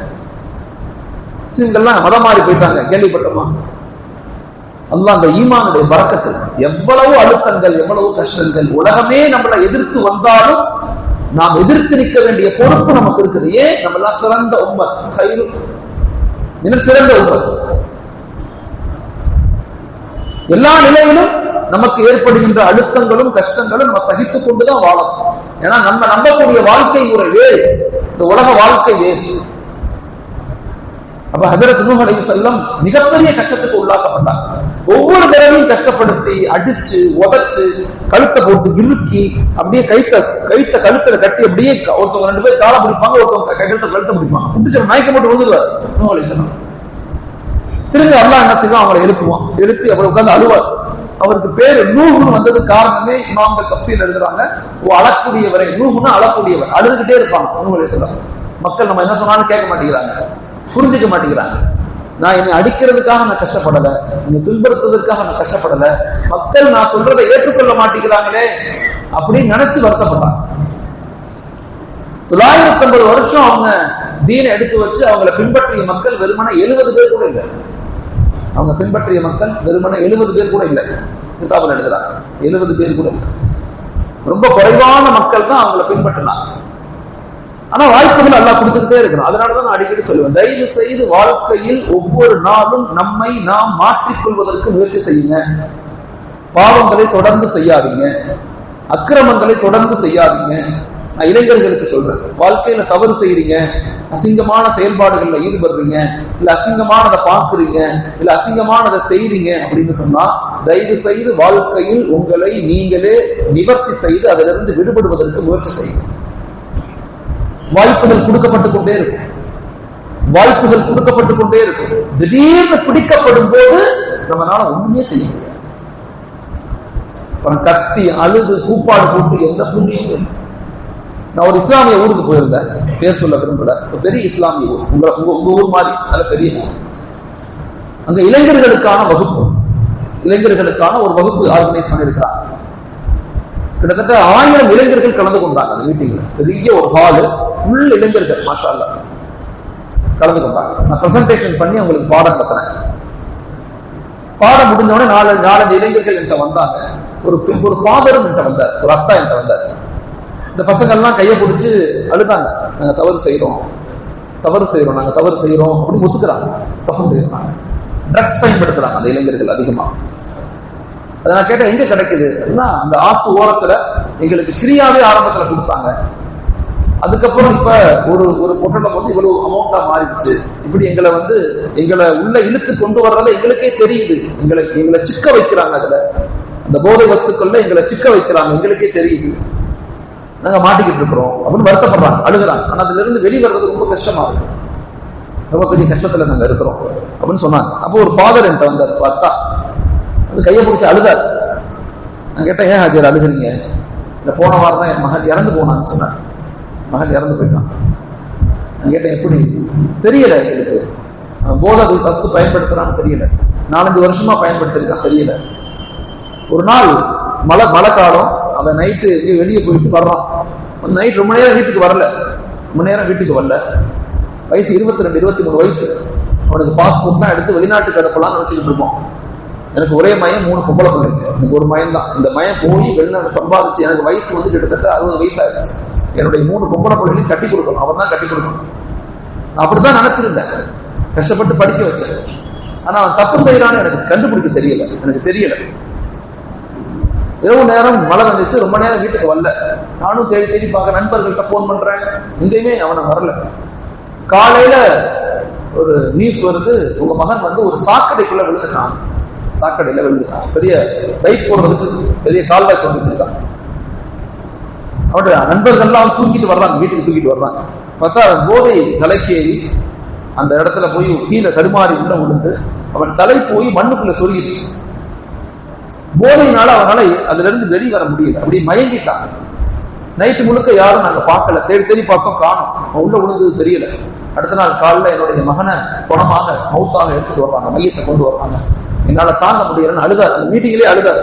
முஸ்லிம்கள்லாம் மதம் மாறி போயிட்டாங்க, கேள்விப்பட்டோமா? அல்லாஹ் அந்த ஈமானுடைய பரக்கத்தில் எவ்வளவு அழுத்தங்கள், எவ்வளவு கஷ்டங்கள், உலகமே நம்மளை எதிர்த்து வந்தாலும் நாம் எதிர்த்து நிற்க வேண்டிய பொறுப்பு நமக்கு இருக்குது. ஏன்? நம்ம எல்லாம் சிறந்த உம்மத், சிறந்த உம்மத். எல்லா நிலையிலும் நமக்கு ஏற்படுகின்ற அழுத்தங்களும் கஷ்டங்களும் நம்ம சகித்துக் கொண்டுதான் வாழணும். ஏன்னா நம்ம நம்பக்கூடிய வாழ்க்கை முறை வேறு, இந்த உலக வாழ்க்கை வேறு. அப்ப ஹஜ்ரத் நூஹ் அலைஹிஸ்ஸலாம் மிகப்பெரிய கஷ்டத்துக்கு உள்ளாக்கப்பட்டாங்க. ஒவ்வொரு தடவையும் கஷ்டப்படுத்தி, அடிச்சு, உதைச்சு, கழுத்தை போட்டு இறுக்கி, அப்படியே கழுத்துல கட்டி, அப்படியே ஒருத்தவங்க 2 பேர் காலை பிடிப்பாங்க, ஒருத்தவங்க கழுத்தை பிடிப்பாங்க, பிடிச்ச மயக்க போட்டு விழுந்துருவார் நூஹ் அலைஹிஸ்ஸலாம். திரும்ப அல்லாஹ் என்ன செய்வான், அவங்களை எழுப்பி அவர் உட்கார்ந்து அழுவார். அவருக்கு பேரு நூஹ்னு வந்தது காரணமே இமாம்கள் தஃப்சீர் எழுதுறாங்க, அழக்கூடியவரை. நூஹ்னா அழக்கூடியவர், அழுதுகிட்டே இருப்பாங்க நூஹ் அலைஹிஸ்ஸலாம். மக்கள் நம்ம என்ன சொன்னாலும் கேட்க மாட்டேங்கிறாங்க, புரிஞ்சுக்க மாட்டேங்கிறாங்க. நான் என்னை அடிக்கிறதுக்காக நான் கஷ்டப்படல, என்னை துன்புறுத்துவதற்காக நான் கஷ்டப்படல, மக்கள் நான் சொல்றதை ஏற்றுக்கொள்ள மாட்டேங்கிறாங்களே அப்படின்னு நினைச்சு வருத்தப்பட்டாங்க. 950 வருஷம் அவங்க தீனை எடுத்து வச்சு அவங்களை பின்பற்றிய மக்கள் வெறுமனே 70 பேர் கூட இல்லை. அவங்க பின்பற்றிய மக்கள் வெறுமனே 70 பேர் கூட இல்லை. கிதாபில் எழுதுறாங்க 70 பேர் கூட இல்லை. ரொம்ப குறைவான மக்கள் தான் அவங்களை பின்பற்றினாங்க. ஆனா வாய்ப்புகள் எல்லாம் கொடுத்துக்கிட்டே இருக்கணும். அதனாலதான் நான் அடிக்கடி சொல்லுவேன், தயவு செய்து வாழ்க்கையில் ஒவ்வொரு நாளும் நம்மை நாம் மாற்றிக்கொள்வதற்கு முயற்சி செய்யுங்க. பாவங்களை தொடர்ந்து செய்யாதீங்க, அக்கிரமங்களை தொடர்ந்து செய்யாதீங்க. நான் இளைஞர்களுக்கு சொல்றேன், வாழ்க்கையில தவறு செய்யறீங்க, அசிங்கமான செயல்பாடுகள்ல ஈடுபடுறீங்க, இல்ல அசிங்கமானதை பாக்குறீங்க, இல்ல அசிங்கமானதை செய்றீங்க அப்படின்னு சொன்னா தயவு செய்து வாழ்க்கையில் உங்களை நீங்களே நிவர்த்தி செய்து அதிலிருந்து விடுபடுவதற்கு முயற்சி செய்யுங்க. வாய்ப்புகள் கொடுக்கப்பட்டுக் கொண்டே இருக்கும், வாய்ப்புகள் கொடுக்கப்பட்டுக் கொண்டே இருக்கும். திடீர்னு பிடிக்கப்படும் போது நம்மளால ஒண்ணுமே செய்ய முடியாது. கத்தி அழுது கூப்பாடு போட்டு எந்த புண்ணியம். நான் ஒரு இஸ்லாமிய ஊருக்கு போயிருந்தேன், பேர் சொல்ல விரும்பல, பெரிய இஸ்லாமிய ஊர், உங்க ஊர் மாதிரி நல்ல பெரிய. அங்க இளைஞர்களுக்கான வகுப்பு, இளைஞர்களுக்கான ஒரு வகுப்பு ஆர்கனைஸ் பண்ணிருக்கிறாங்க. கிட்டத்தட்ட 1000 இளைஞர்கள் கலந்து கொண்டாங்க அந்த மீட்டிங்ல. பெரிய ஒரு ஹாலு, ஃபுல் இளைஞர்கள், மாஷா அல்லாஹ் கலந்து கொண்டாங்க. நான் பிரசன்டேஷன் பண்ணி அவங்களுக்கு பாடம் கத்துறேன். பாடம் முடிஞ்சவொடனே நாலஞ்சு இளைஞர்கள் என்கிட்ட வந்தாங்க. ஒரு ஃபாதரும் என்கிட்ட வந்தார், ஒரு அத்தா என்கிட்ட வந்தார். இந்த பசங்க எல்லாம் கையை பிடிச்சு அழுதாங்க. நாங்க தவறு செய்யறோம் நாங்க தவறு செய்யறோம் அப்படின்னு ஒத்துக்கிறாங்க. தப்பு செய்யறாங்க. ட்ரக்ஸ் பயன்படுத்துறாங்க அந்த இளைஞர்கள் அதிகமா. அதை நான் கேட்டேன், எங்க கிடைக்குது? அந்த ஆத்து ஓரத்துல எங்களுக்கு ஃப்ரீயாவே ஆரம்பத்துல கொடுத்தாங்க. அதுக்கப்புறம் இப்ப ஒரு பொட்டலம் வந்து இவ்வளவு அமௌண்டா மாறிடுச்சு. இப்படி எங்களை உள்ள இழுத்து கொண்டு வர்றத எங்களுக்கே தெரியுது. எங்களை சிக்க வைக்கிறாங்க. அதுல அந்த போதை வஸ்துக்கள்ல எங்களை சிக்க வைக்கிறாங்க, எங்களுக்கே தெரியுது. நாங்க மாட்டிக்கிட்டு இருக்கிறோம் அப்படின்னு வருத்தப்படுறாங்க, அழுகுறாங்க. ஆனா அதுல இருந்து வெளிவரது ரொம்ப கஷ்டமா இருக்கு. ரொம்ப பெரிய கஷ்டத்துல நாங்க இருக்கிறோம் அப்படின்னு சொன்னாங்க. அப்போ ஒரு ஃபாதர் என்கிட்ட வந்தார், பார்த்தா அது கையை பிடிச்சி அழுதார். நான் கேட்டேன், ஏன் ஹாஜர் அழுகுறீங்க? இந்த போன வாரம் தான் என் மகன் இறந்து போனான்னு சொன்னாங்க. மகன் இறந்து போயிட்டான். நான் கேட்டேன், எப்படி? தெரியல எங்களுக்கு. போதை வஸ்து பயன்படுத்துறான்னு தெரியல. 4-5 வருஷமா பயன்படுத்திருக்கான், தெரியல. ஒரு நாள் மழை காலம், அவன் நைட்டு வெளியே போயிட்டு வர்றான். நைட் ரொம்ப நேரம் வீட்டுக்கு வரல. வயசு 22-23 வயசு. அவனுக்கு பாஸ்போர்ட்லாம் எடுத்து வெளிநாட்டுக்கு அனுப்பலாம்னு நினைச்சுட்டு இருப்போம். எனக்கு ஒரே மயம், 3 பொம்பளை பிள்ளைங்க. எனக்கு ஒரு மயம் தான். இந்த மயம் போய் வெளிநாடு சம்பாதிச்சு எனக்கு வயசு கிட்டத்தட்ட 60 வயசு ஆயிடுச்சு. என்னுடைய 3 பொம்பளை பிள்ளைகளையும் கட்டி கொடுக்கணும், அவன் தான் கட்டி கொடுக்கணும். நான் அப்படித்தான் நினைச்சிருந்தேன். கஷ்டப்பட்டு படிக்க வச்சேன். ஆனா அவன் தப்பு செய்யறான்னு எனக்கு கண்டுபிடிக்க தெரியல. இரவு நேரம் மழை வந்துச்சு, ரொம்ப நேரம் வீட்டுக்கு வரல. நானும் தேடி பார்க்க நண்பர்கள்ட்ட போன் பண்றேன், எங்கேயுமே அவனை வரல. காலையில ஒரு நியூஸ் வருது, உங்க மகன் ஒரு சாக்கடைக்குள்ள விழுந்துட்டான். பெரிய பைக் போடுறதுக்கு பெரிய கால்வாய் கொண்டு வச்சிருக்கான். அவனுடைய நண்பர்கள்லாம் தூக்கிட்டு வர்றாங்க, வீட்டுக்கு தூக்கிட்டு வர்றாங்க. பார்த்தா போதை தலைக்கேறி அந்த இடத்துல போய் கீழே தடுமாறி உள்ள விழுந்து அவன் தலை போய் மண்ணுக்குள்ள சொருகிடுச்சு. போதையினால அவனால அதுல இருந்து வெளிவர முடியல, அப்படியே மயங்கிட்டான். நைட்டு முழுக்க யாரும் நாங்க பார்க்கல, தேடி பார்த்தோம், காணும். அவன் உள்ள விழுந்தது தெரியல. அடுத்த நாள் காலைல என்னுடைய மகனை குணமாக மௌத்தாக எடுத்துட்டு வர்றாங்க, மையத்தை கொண்டு வர்றாங்க. என்னால தாங்க முடியலன்னு அழுதாரு. அந்த மீட்டிங்லயே அழுதாரு.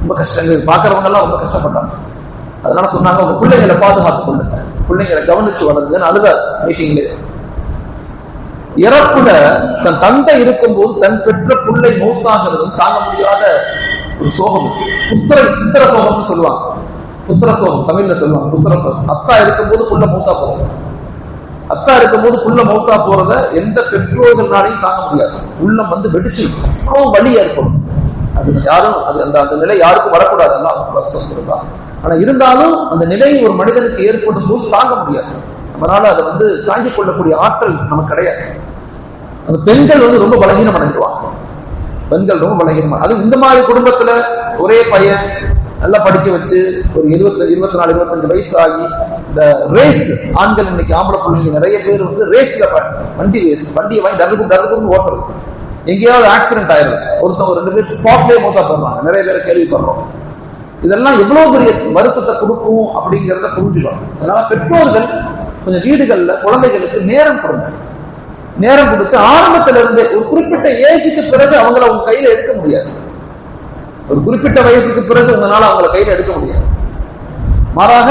ரொம்ப கஷ்டங்கள், பாக்குறவங்க எல்லாம் ரொம்ப கஷ்டப்பட்டாங்க. அதனால சொன்னாங்க, உங்க பிள்ளைங்களை பாதுகாத்துக் கொள்ளுங்க, பிள்ளைங்களை கவனிச்சு வளருங்கன்னு அழுதாரு மீட்டிங்லயே. இறப்புல தன் தந்தை இருக்கும் போது தன் பெற்ற பிள்ளை மௌத்தாகிறது தாங்க முடியாத ஒரு சோகம். புத்திர சோகம்னு சொல்லுவாங்க. புத்திர சோகம் தமிழ்ல சொல்லுவாங்க, புத்திர சோகம். அத்தா இருக்கும்போது புள்ள மௌத்தா போகும். அத்தா இருக்கும்போது புள்ள மௌத்தா போறத எந்த பெற்றோர்களாலையும் தாங்க முடியாது. உள்ளம் வெடிச்சு வலியா இருக்கணும். அது யாரும் அந்த நிலை யாருக்கும் வரக்கூடாது. எல்லாம் ஆனா இருந்தாலும் அந்த நிலை ஒரு மனிதனுக்கு ஏற்படும் போது தாங்க முடியாது. நம்மளால அதை தாங்கிக் கொள்ளக்கூடிய ஆற்றல் நமக்கு கிடையாது. அந்த பெண்கள் ரொம்ப பலகீனம் அடைஞ்சிருவாங்க. அது இந்த மாதிரி குடும்பத்துல ஒரே பையன் நல்லா படிக்க வச்சு ஒரு 24-25 வயசு ஆகி இந்த ரேஸ், ஆண்கள் இன்னைக்கு ஆம்பளை பிள்ளைங்க நிறைய பேர் ரேஸ்ல வண்டியை வாங்கி டருக்குன்னு ஓட்டுறது. எங்கேயாவது ஆக்சிடென்ட் ஆயிரும், ஒருத்தவங்க 2 பேர் ஸ்பாட்லயே மௌத்தா போடுறாங்க. நிறைய பேரை கேள்விப்படுறோம். இதெல்லாம் எவ்வளவு பெரிய வருத்தத்தை கொடுக்கும் அப்படிங்கிறத புரிஞ்சுக்கணும். அதனால பெற்றோர்கள் கொஞ்சம் வீடுகள்ல குழந்தைகளுக்கு நேரம் கொடுங்க. நேரம் கொடுத்து ஆரம்பத்தில இருந்து ஒரு குறிப்பிட்ட ஏஜுக்கு பிறகு அவங்கள உங்க கையில எடுக்க முடியாது. ஒரு குறிப்பிட்ட வயசுக்கு பிறகு உங்களால அவங்களை கையில எடுக்க முடியாது. மாறாக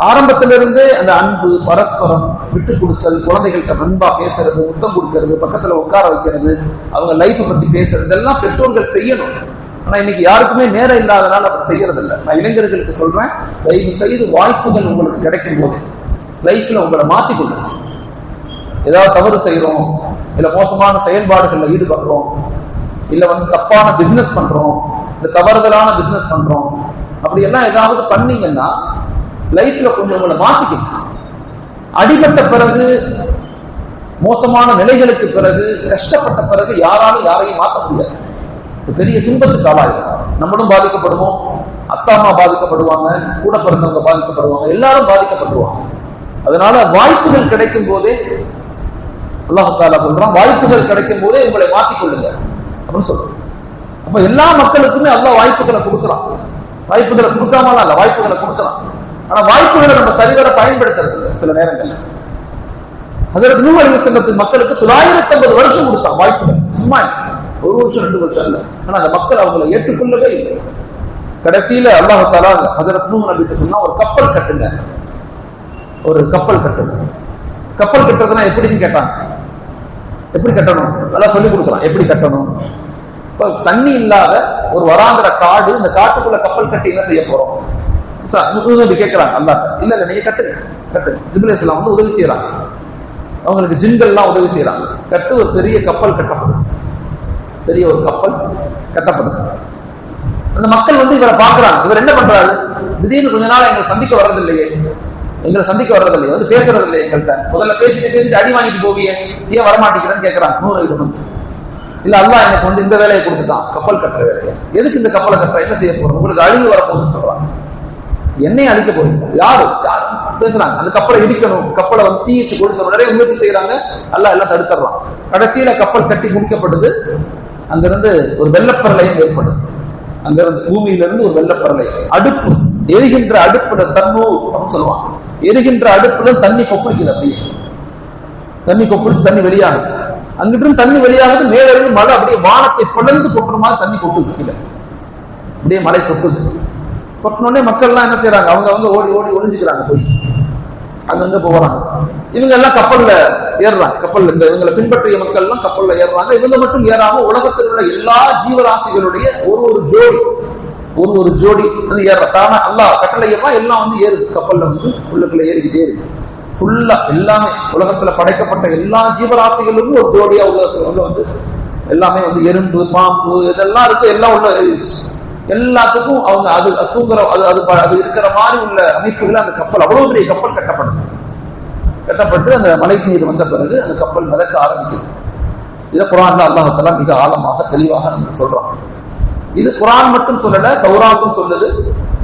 ஆரம்பத்திலிருந்து அந்த அன்பு, பரஸ்பரம், விட்டு கொடுத்தல், குழந்தைகள்கிட்ட அன்பா பேசுறது, முத்தம் கொடுக்கிறது, பக்கத்துல உட்கார வைக்கிறது, அவங்க லைஃப் பத்தி பேசுறது, இதெல்லாம் பெற்றோர்கள் செய்யணும். ஆனா இன்னைக்கு யாருக்குமே நேரம் இல்லாதனால அப்படி செய்யறது இல்லை. நான் இளைஞர்களுக்கு சொல்றேன், தயவு செய்து வாய்ப்புகள் உங்களுக்கு கிடைக்கும் போது லைஃப்ல உங்களை மாத்திக்கொள்ளுங்க. ஏதாவது தவறு செய்யறோம், இல்ல மோசமான செயல்பாடுகள்ல ஈடுபடுறோம், இல்ல தப்பான பிசினஸ் பண்றோம், இல்ல தவறுதலான பிசினஸ் பண்றோம், அப்படி எல்லாம் ஏதாவது பண்ணீங்கன்னா லைஃப்ல கொஞ்சம் உங்களை மாத்திக்கணும். அடிபட்ட பிறகு, மோசமான நிலைகளுக்கு பிறகு, கஷ்டப்பட்ட பிறகு யாராலும் யாரையும் மாற்ற முடியாது. பெரிய துன்பத்துக்கு ஆளாயிரும். நம்மளும் பாதிக்கப்படுவோம், அத்தா அம்மா பாதிக்கப்படுவாங்க, கூட பிறந்தவங்க பாதிக்கப்படுவாங்க, எல்லாரும் பாதிக்கப்படுவாங்க. அதனால வாய்ப்புகள் கிடைக்கும் போதே அல்லாஹ் தஆலா சொல்றான், வாய்ப்புகள் கிடைக்கும் போதே உங்களை மாற்றிக்கொள்ளுங்க அப்படின்னு சொல்றோம். அப்ப எல்லா மக்களுக்குமே அல்லாஹ் வாய்ப்புகளை கொடுக்கலாம். வாய்ப்புகளை கொடுக்காமலாம் இல்ல, வாய்ப்புகளை கொடுக்கலாம். ஆனா வாய்ப்புகளை நம்ம சரிவர பயன்படுத்துறது இல்லை சில நேரங்கள்ல. ஹஜ்ரத் நூஹ் அலைஹிஸ்ஸலாம் மக்களுக்கு 950 வருஷம் கொடுத்தான் வாய்ப்புகள். சும்மா 1 வருஷம் 2 வருஷம் இல்ல. ஆனா அந்த மக்கள் அவங்களை ஏற்றுக்கொள்ளவே இல்லை. கடைசியில அல்லாஹ் தஆலா ஹஜ்ரத் நூஹ் நபிக்கு சொன்னா, ஒரு கப்பல் கட்டுங்க, ஒரு கப்பல் கட்டுங்க. கப்பல் கட்டுறதுனா எப்படின்னு கேட்டாங்க. எப்படி கட்டணும்? நல்லா சொல்லி கொடுக்கலாம் எப்படி கட்டணும். தண்ணி இல்லாத ஒரு வராந்திர காடு, இந்த காட்டுக்குள்ள கப்பல் கட்டி என்ன செய்ய போறோம் கேட்கிறாங்க. அல்லாஹ் இல்ல இல்ல நீங்க கட்டுங்க கட்டுங்க. ஜிப்ரீல் அலைஹிஸ்ஸலாம் வந்து உதவி செய்யறாங்க, அவங்களுக்கு ஜின்கள் எல்லாம் உதவி செய்யறாங்க. கட்டு ஒரு பெரிய கப்பல் கட்டப்படும், பெரிய ஒரு கப்பல் கட்டப்படுது. அந்த மக்கள் வந்து இவரை பாக்குறாங்க. இவர் என்ன பண்றாரு, திடீர்னு கொஞ்ச நாள் எங்களை சந்திக்க வர்றதில்லையே, எங்களை சந்திக்க வர்றதில்லையே, வந்து பேசுறது இல்லையே எங்கள்கிட்ட. முதல்ல பேசிட்டு அடி வாங்கிட்டு போவியே, ஏன் வரமாட்டேங்கிறேன்னு கேட்கறாங்க. 100 இருக்கணும். இல்ல அல்லாஹ் எனக்கு வந்து இந்த வேலையை கொடுத்துட்டான், கப்பல் கட்டுற வேலையை. எதுக்கு இந்த கப்பலை கட்டுற, என்ன செய்ய போறோம், உங்களுக்கு அழிவு வரப்போகுதுன்னு சொல்றாங்க. என்னையும் அழிக்க போறீங்க, யாரு பேசுறாங்க. அந்த கப்பலை இடிக்கணும், கப்பலை வந்து தீச்சு கொடுத்த நிறைய முயற்சி செய்யறாங்க. அல்லாஹ் எல்லாம் தடுத்துறான். கடைசியில கப்பல் கட்டி முடிக்கப்படுது. அங்கிருந்து ஒரு வெள்ளப்பரலையும் ஏற்படுது. அங்கிருந்து பூமியிலிருந்து ஒரு வெள்ளப்பரலை, அடுப்பு எரிகின்ற அடுப்புல தண்ணூ அப்படின்னு சொல்லுவாங்க. எரிகின்ற அடுப்புல தண்ணி கொப்பளிக்குது, அப்படியே தண்ணி கொப்பளிச்சு தண்ணி வெளியாகுது. அங்கிட்டு தண்ணி வெளியாகுது, மேல இருந்து மழை அப்படியே வானத்தை பிளந்து கொட்டுற மாதிரி தண்ணி கொட்டுது, கீழே அப்படியே மழை கொட்டுது. கொட்டினோடனே மக்கள் எல்லாம் என்ன செய்யறாங்க, அவங்க ஓடி ஓடி ஒளிஞ்சுக்கிறாங்க, போய் அங்கங்க போறாங்க. இவங்க எல்லாம் கப்பல்ல ஏறுறாங்க. கப்பல் இந்த இவங்களை பின்பற்றிய மக்கள் எல்லாம் கப்பல்ல ஏறுறாங்க. இவங்க மட்டும் ஏறாம உலகத்தில் உள்ள எல்லா ஜீவராசிகளுடைய ஒரு ஜோடி ஏறான அல்லாஹ் கட்டளை ஏறான், எல்லாம் வந்து ஏறுது. கப்பல்ல வந்து உள்ளுக்குள்ள ஏறிக்கிட்டே இருக்கு. ஃபுல்லா எல்லாமே உலகத்துல படைக்கப்பட்ட எல்லா ஜீவராசிகளுக்கும் ஒரு ஜோடியா உலகத்துல வந்து எல்லாமே வந்து எறும்பு, பாம்பு இதெல்லாம் இருக்கு, எல்லாம் உள்ள ஏறிடுச்சு. எல்லாத்துக்கும் அவங்க அது தூங்குற அது இருக்கிற மாதிரி உள்ள அமைப்புகளை அந்த கப்பல், அவ்வளவு பெரிய கப்பல் கட்டப்பட்டு அந்த மழை நீர் வந்த பிறகு அந்த கப்பல் மிதக்க ஆரம்பிக்குது. இதை குர்ஆன்ல அல்லாஹ் தஆலா மிக ஆழமாக தெளிவாக சொல்றான். இது குர்ஆன் மட்டும் சொல்லல, தௌராத்தும் சொல்லுது,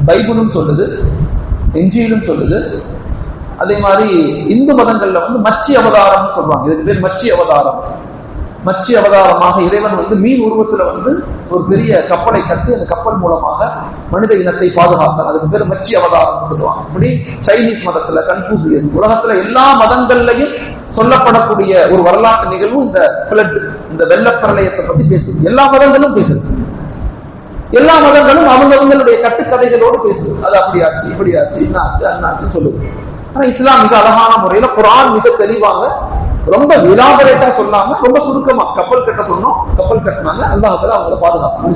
பைபிளும் சொல்லுது, இன்ஜீலும் சொல்லுது. அதே மாதிரி இந்து மதங்கள்ல வந்து மச்சி அவதாரம் சொல்றாங்க. இதுக்கு பேர் மச்சி அவதாரம். மச்சி அவதாரமாக இறைவன் வந்து மீன் உருவத்துல வந்து ஒரு பெரிய கப்பலை கட்டி அந்த கப்பல் மூலமாக மனித இனத்தை பாதுகாத்தான். அதுக்கு பேர் மச்சி அவதாரம் சொல்லுவாங்க. இப்படி சைனீஸ் மதத்துல, கன்ஃபூசியஸ், உலகத்துல எல்லா மதங்கள்லையும் சொல்லப்படக்கூடிய ஒரு வரலாற்று நிகழ்வு இந்த ஃப்ளட், இந்த வெள்ளப்பிரளயத்தை பத்தி பேசுது. எல்லா மதங்களும் பேசுது, எல்லா மதங்களும் அவங்களுடைய கட்டுக்கதைகளோடு பேசுது. அது அப்படி ஆச்சு, இப்படி ஆச்சு, இன்னாச்சு, அண்ணாச்சு சொல்லுது. ஆனா இஸ்லாம் மிக அழகான முறையில, குர்ஆன் மிக தெளிவாக, ரொம்ப விலாபரேட்டா சொல்லாம ரொம்ப சுருக்கமா கப்பல் கட்ட சொன்னோம், கப்பல் கட்டினாங்க, அல்லாஹ் தஆலா அவங்கள பாதுகாப்பாங்க.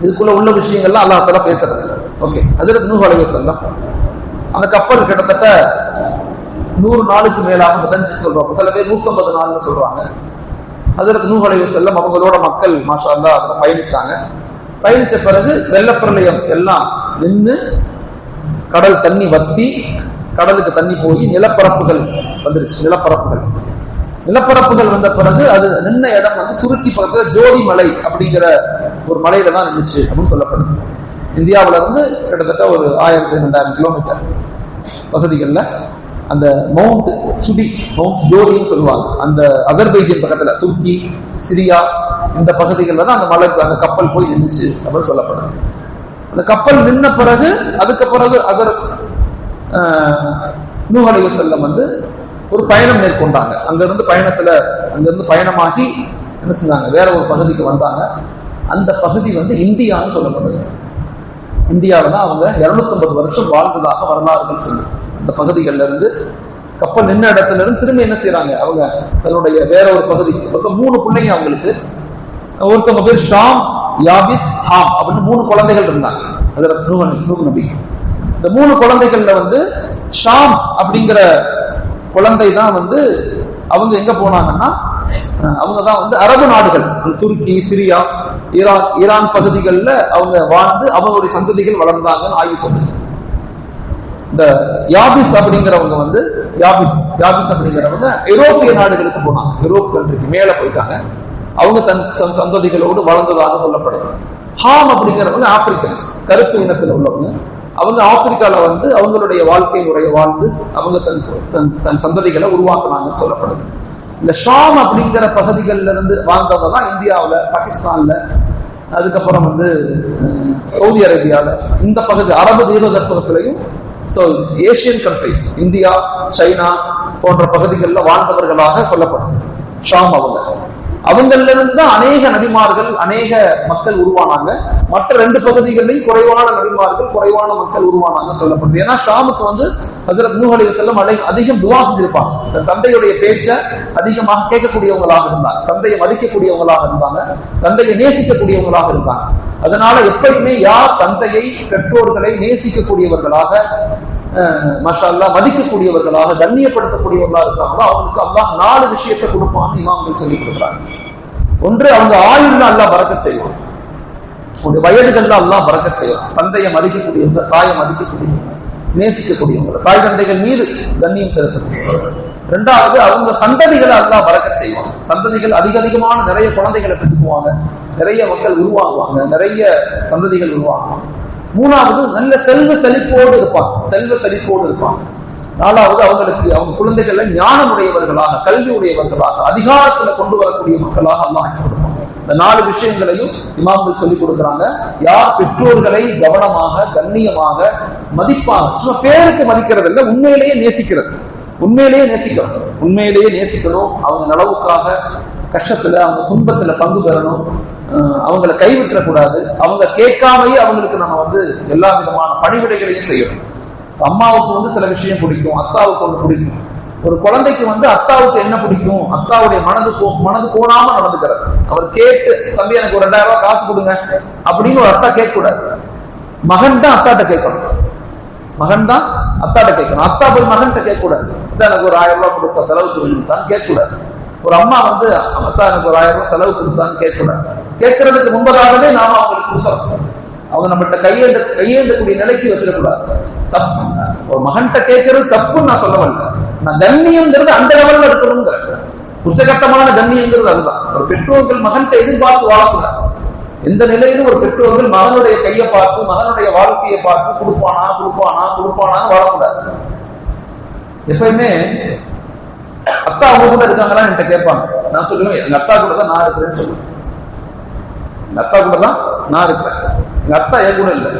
இதுக்குள்ள உள்ள விஷயங்கள்லாம் அல்லாஹ் தஆலா பேசுறது. ஓகே, ஹஜ்ரத் நூஹ் அலைஹிஸ்ஸலாம் அந்த கப்பல் கிட்டத்தட்ட 100 நாளுக்கு மேலாக மிதந்து சொல்றாங்க. சில பேர் 150 நாள்னு சொல்றாங்க. ஹஜ்ரத் நூஹ் அலைஹிஸ்ஸலாம் அவங்களோட மக்கள் மாஷா அல்லாஹ் அதுல பயணிச்சாங்க. பயணிச்ச பிறகு வெள்ளப்பிரளயம் எல்லாம் நின்று, கடல் தண்ணி வத்தி, கடலுக்கு தண்ணி போய் நிலப்பரப்புகள் வந்துருச்சு. நிலப்பரப்புகள் வந்த பிறகு அது நின்ன இடம் வந்து துருக்கி பக்கத்துல ஜோடி மலை அப்படிங்கிற ஒரு மலையில தான் நின்றுச்சு அப்படின்னு சொல்லப்படுது. இந்தியாவில இருந்து கிட்டத்தட்ட ஒரு 1000-2000 கிலோமீட்டர் பகுதிகளில் அந்த மவுண்ட் சுடி, மவுண்ட் ஜோடின்னு சொல்லுவாங்க, அந்த அசர்பைஜான் பக்கத்துல, துருக்கி, சிரியா இந்த பகுதிகளில் தான் அந்த மலைக்கு அந்த கப்பல் போய் நின்றுச்சு அப்படின்னு சொல்லப்படுது. அந்த கப்பல் நின்ன பிறகு அதுக்கு பிறகு நூஹ் அலைஹிஸ்ஸலாம் வந்து ஒரு பயணம் மேற்கொண்டாங்க. அங்கிருந்து பயணமாகி என்ன செஞ்சாங்க, வேற ஒரு பகுதிக்கு வந்தாங்க. அந்த பகுதி வந்து இந்தியான்னு சொல்லப்படுது. இந்தியாவில தான் அவங்க 250 வருஷம் வாழ்ந்ததாக வரலாறுகள் சொல்லுது. அந்த பகுதிகள்ல இருந்து கப்பல் நின்ன இடத்துல இருந்து திரும்ப என்ன செய்யறாங்க, அவங்க தன்னுடைய வேற ஒரு பகுதிக்கு, மொத்தம் 3 பிள்ளைங்க அவங்களுக்கு. ஒருத்தவங்க பேர் ஷாம், யாபிஸ், ஹாம் அப்படின்னு 3 குழந்தைகள் இருந்தாங்க. அதுல நூஹ் நபி. இந்த 3 குழந்தைகள்ல வந்து ஷாம் அப்படிங்கிற குழந்தை தான் வந்து அவங்க எங்க போனாங்கன்னா, அவங்கதான் வந்து அரபு நாடுகள், துருக்கி, சிரியா, ஈரான் பகுதிகளில் அவங்க வாழ்ந்து அவங்களுடைய சந்ததிகள் வளர்ந்தாங்கன்னு ஆய்வு சொல்லுது. இந்த யாபிஸ் அப்படிங்கிறவங்க வந்து யாபிஸ் அப்படிங்கிறவங்க ஐரோப்பிய நாடுகளுக்கு போனாங்க. யூரோப் கண்ட்ரிக்கு மேல போயிட்டாங்க. அவங்க தன் சந்ததிகளோடு வளர்ந்ததாக சொல்லப்படுது. ஹாம் அப்படிங்கிறவங்க ஆப்பிரிக்கன்ஸ், கருப்பு இனத்துல உள்ளவங்க. அவங்க ஆப்பிரிக்கால வந்து அவங்களுடைய வாழ்க்கை முறையை வாழ்ந்து அவங்க தன் சந்ததிகளை உருவாக்குனாங்கன்னு சொல்லப்படுது. இந்த ஷாம் அப்படிங்கிற பகுதிகளில் இருந்து வாழ்ந்தவங்க தான் இந்தியாவில், பாகிஸ்தான்ல, அதுக்கப்புறம் வந்து சவுதி அரேபியால, இந்த பகுதி அரபு தீபகற்பத்திலையும் ஏசியன் கண்ட்ரிஸ், இந்தியா, சைனா போன்ற பகுதிகளில் வாழ்ந்தவர்களாக சொல்லப்படும் ஷாம் அவங்க. அவங்கள்ல இருந்துதான் அநேக நபிமார்கள் அநேக மக்கள் உருவானாங்க. மற்ற 2 பகுதிகளிலும் குறைவான நபிமார்கள் குறைவான மக்கள் உருவானாங்க சொல்லப்படுது. ஏன்னா ஷாமுக்கு ஹஜ்ரத் நூஹ் அலைஹிஸ்ஸலாம் அதிகம் துஆ செஞ்சிருப்பாங்க. தந்தையுடைய பேச்ச அதிகமாக கேட்கக்கூடியவங்களாக இருந்தாங்க, தந்தையை மதிக்கக்கூடியவங்களாக இருந்தாங்க, தந்தையை நேசிக்கக்கூடியவங்களாக இருந்தாங்க. அதனால எப்பயுமே யார் தந்தையை பெற்றோர்களை நேசிக்கக்கூடியவர்களாக மாஷா அல்லாஹ் மதிக்கக்கூடியவர்களாக கண்ணியப்படுத்தக்கூடியவர்களாக இருக்காங்களோ அவங்களுக்கு அல்லாஹ் 4 விஷயத்தை கொடுப்பான்னு இமாம்கள் சொல்லி கொடுக்குறாங்க. ஒன்று, அவங்க ஆயுள்ல அல்லாஹ் பரக்கத் செய்வான், அவங்களுடைய வயதுகள்ல அல்லாஹ் பரக்கத் செய்வான். தந்தையை மதிக்கக்கூடியவங்க, தாயை மதிக்கக்கூடியவங்க, நேசிக்கக்கூடியவங்க, தாய் தந்தைகள் மீது கண்ணியம் செலுத்தக்கூடியவங்க. 2வது, அவங்க சந்ததிகளை அல்லாஹ் பரக்கத் செய்வான். சந்ததிகள் அதிகமான நிறைய குழந்தைகளை பெற்றுக்குவாங்க, நிறைய மக்கள் உருவாகுவாங்க, நிறைய சந்ததிகள் உருவாகுவாங்க. 3வது, நல்ல செல்வ செழிப்போடு இருப்பாங்க, செல்வ செழிப்போடு இருப்பாங்க. 4வது, அவங்க குழந்தைகளை ஞானமுடையவர்களாக, கல்வி உடையவர்களாக, அதிகாரத்துல கொண்டு வரக்கூடிய மக்களாக அல்லாஹ் ஆக்கி கொடுப்பாங்க. இந்த 4 விஷயங்களையும் இமாம்கள் சொல்லிக் கொடுக்குறாங்க. யார் பெற்றோர்களை கவனமாக கண்ணியமாக மதிப்பாங்க, சும்மா பேருக்கு மதிக்கிறது இல்லை, உண்மையிலேயே நேசிக்கிறது, உண்மையிலேயே நேசிக்கணும், உண்மையிலேயே நேசிக்கணும். அவங்க நலவுக்காக கஷ்டத்துல அவங்க துன்பத்துல பங்கு பெறணும், அவங்களை கைவிட்டக்கூடாது. அவங்க கேட்காமையே அவங்களுக்கு நம்ம எல்லா விதமான பணிவிடைகளையும் செய்யணும். அம்மாவுக்கு சில விஷயம் பிடிக்கும், அத்தாவுக்கு ஒன்று பிடிக்கும். ஒரு குழந்தைக்கு அத்தாவுக்கு என்ன பிடிக்கும், அத்தாவுடைய மனது கோணாம நடந்துக்கிறது. அவர் கேட்டு, தம்பி எனக்கு ஒரு 2000 ரூபாய் காசு கொடுங்க அப்படின்னு ஒரு அத்தா கேட்க கூடாது. மகன் தான் அத்தாட்ட கேட்கணும், மகன் தான் அத்தாட்ட கேட்கணும். அத்தா போய் மகன்கிட்ட கேட்க கூடாது, எனக்கு ஒரு 1000 ரூபாய் கொடுத்த செலவுக்கு வேணும்தான் கேட்க கூடாது. ஒரு அம்மா அத்தா எனக்கு ஒரு 1000 ரூபாய் செலவு கொடுத்தான்னு கேட்க கூடாது. கேட்கறதுக்கு முன்பதாகவே நாம அவங்களுக்கு கொடுக்கணும். அவங்க நம்மகிட்ட கையேந்தக்கூடிய நிலைக்கு வச்சிடக்கூடாது. தப்பு. ஒரு மகன்கிட்ட கேட்கறது தப்புன்னு நான் சொல்ல வரல, நான் கண்ணியம்ங்கிறது அந்த லெவல்ல இருக்கணுங்கிற உச்சகட்டமான கண்ணியங்கிறது அதுதான். ஒரு பெற்றோர்கள் மகன்கிட்ட எதிர்பார்த்து வாழக்கூடாது. எந்த நிலையிலும் ஒரு பெற்றோர்கள் மகனுடைய கையை பார்த்து, மகனுடைய வாழ்க்கையை பார்த்து கொடுப்பானான்னு வாழக்கூடாது. எப்பயுமே அத்தா அவங்க கூட இருக்காங்களா என்கிட்ட கேட்பாங்க. நான் சொல்லுவேன், எங்க அத்தா கூட தான் நான் இருக்கிறேன்னு சொல்லுவேன். எங்க அத்தா கூட தான் நான் இருக்கிறேன், எங்க அத்தா என் கூட இல்லை,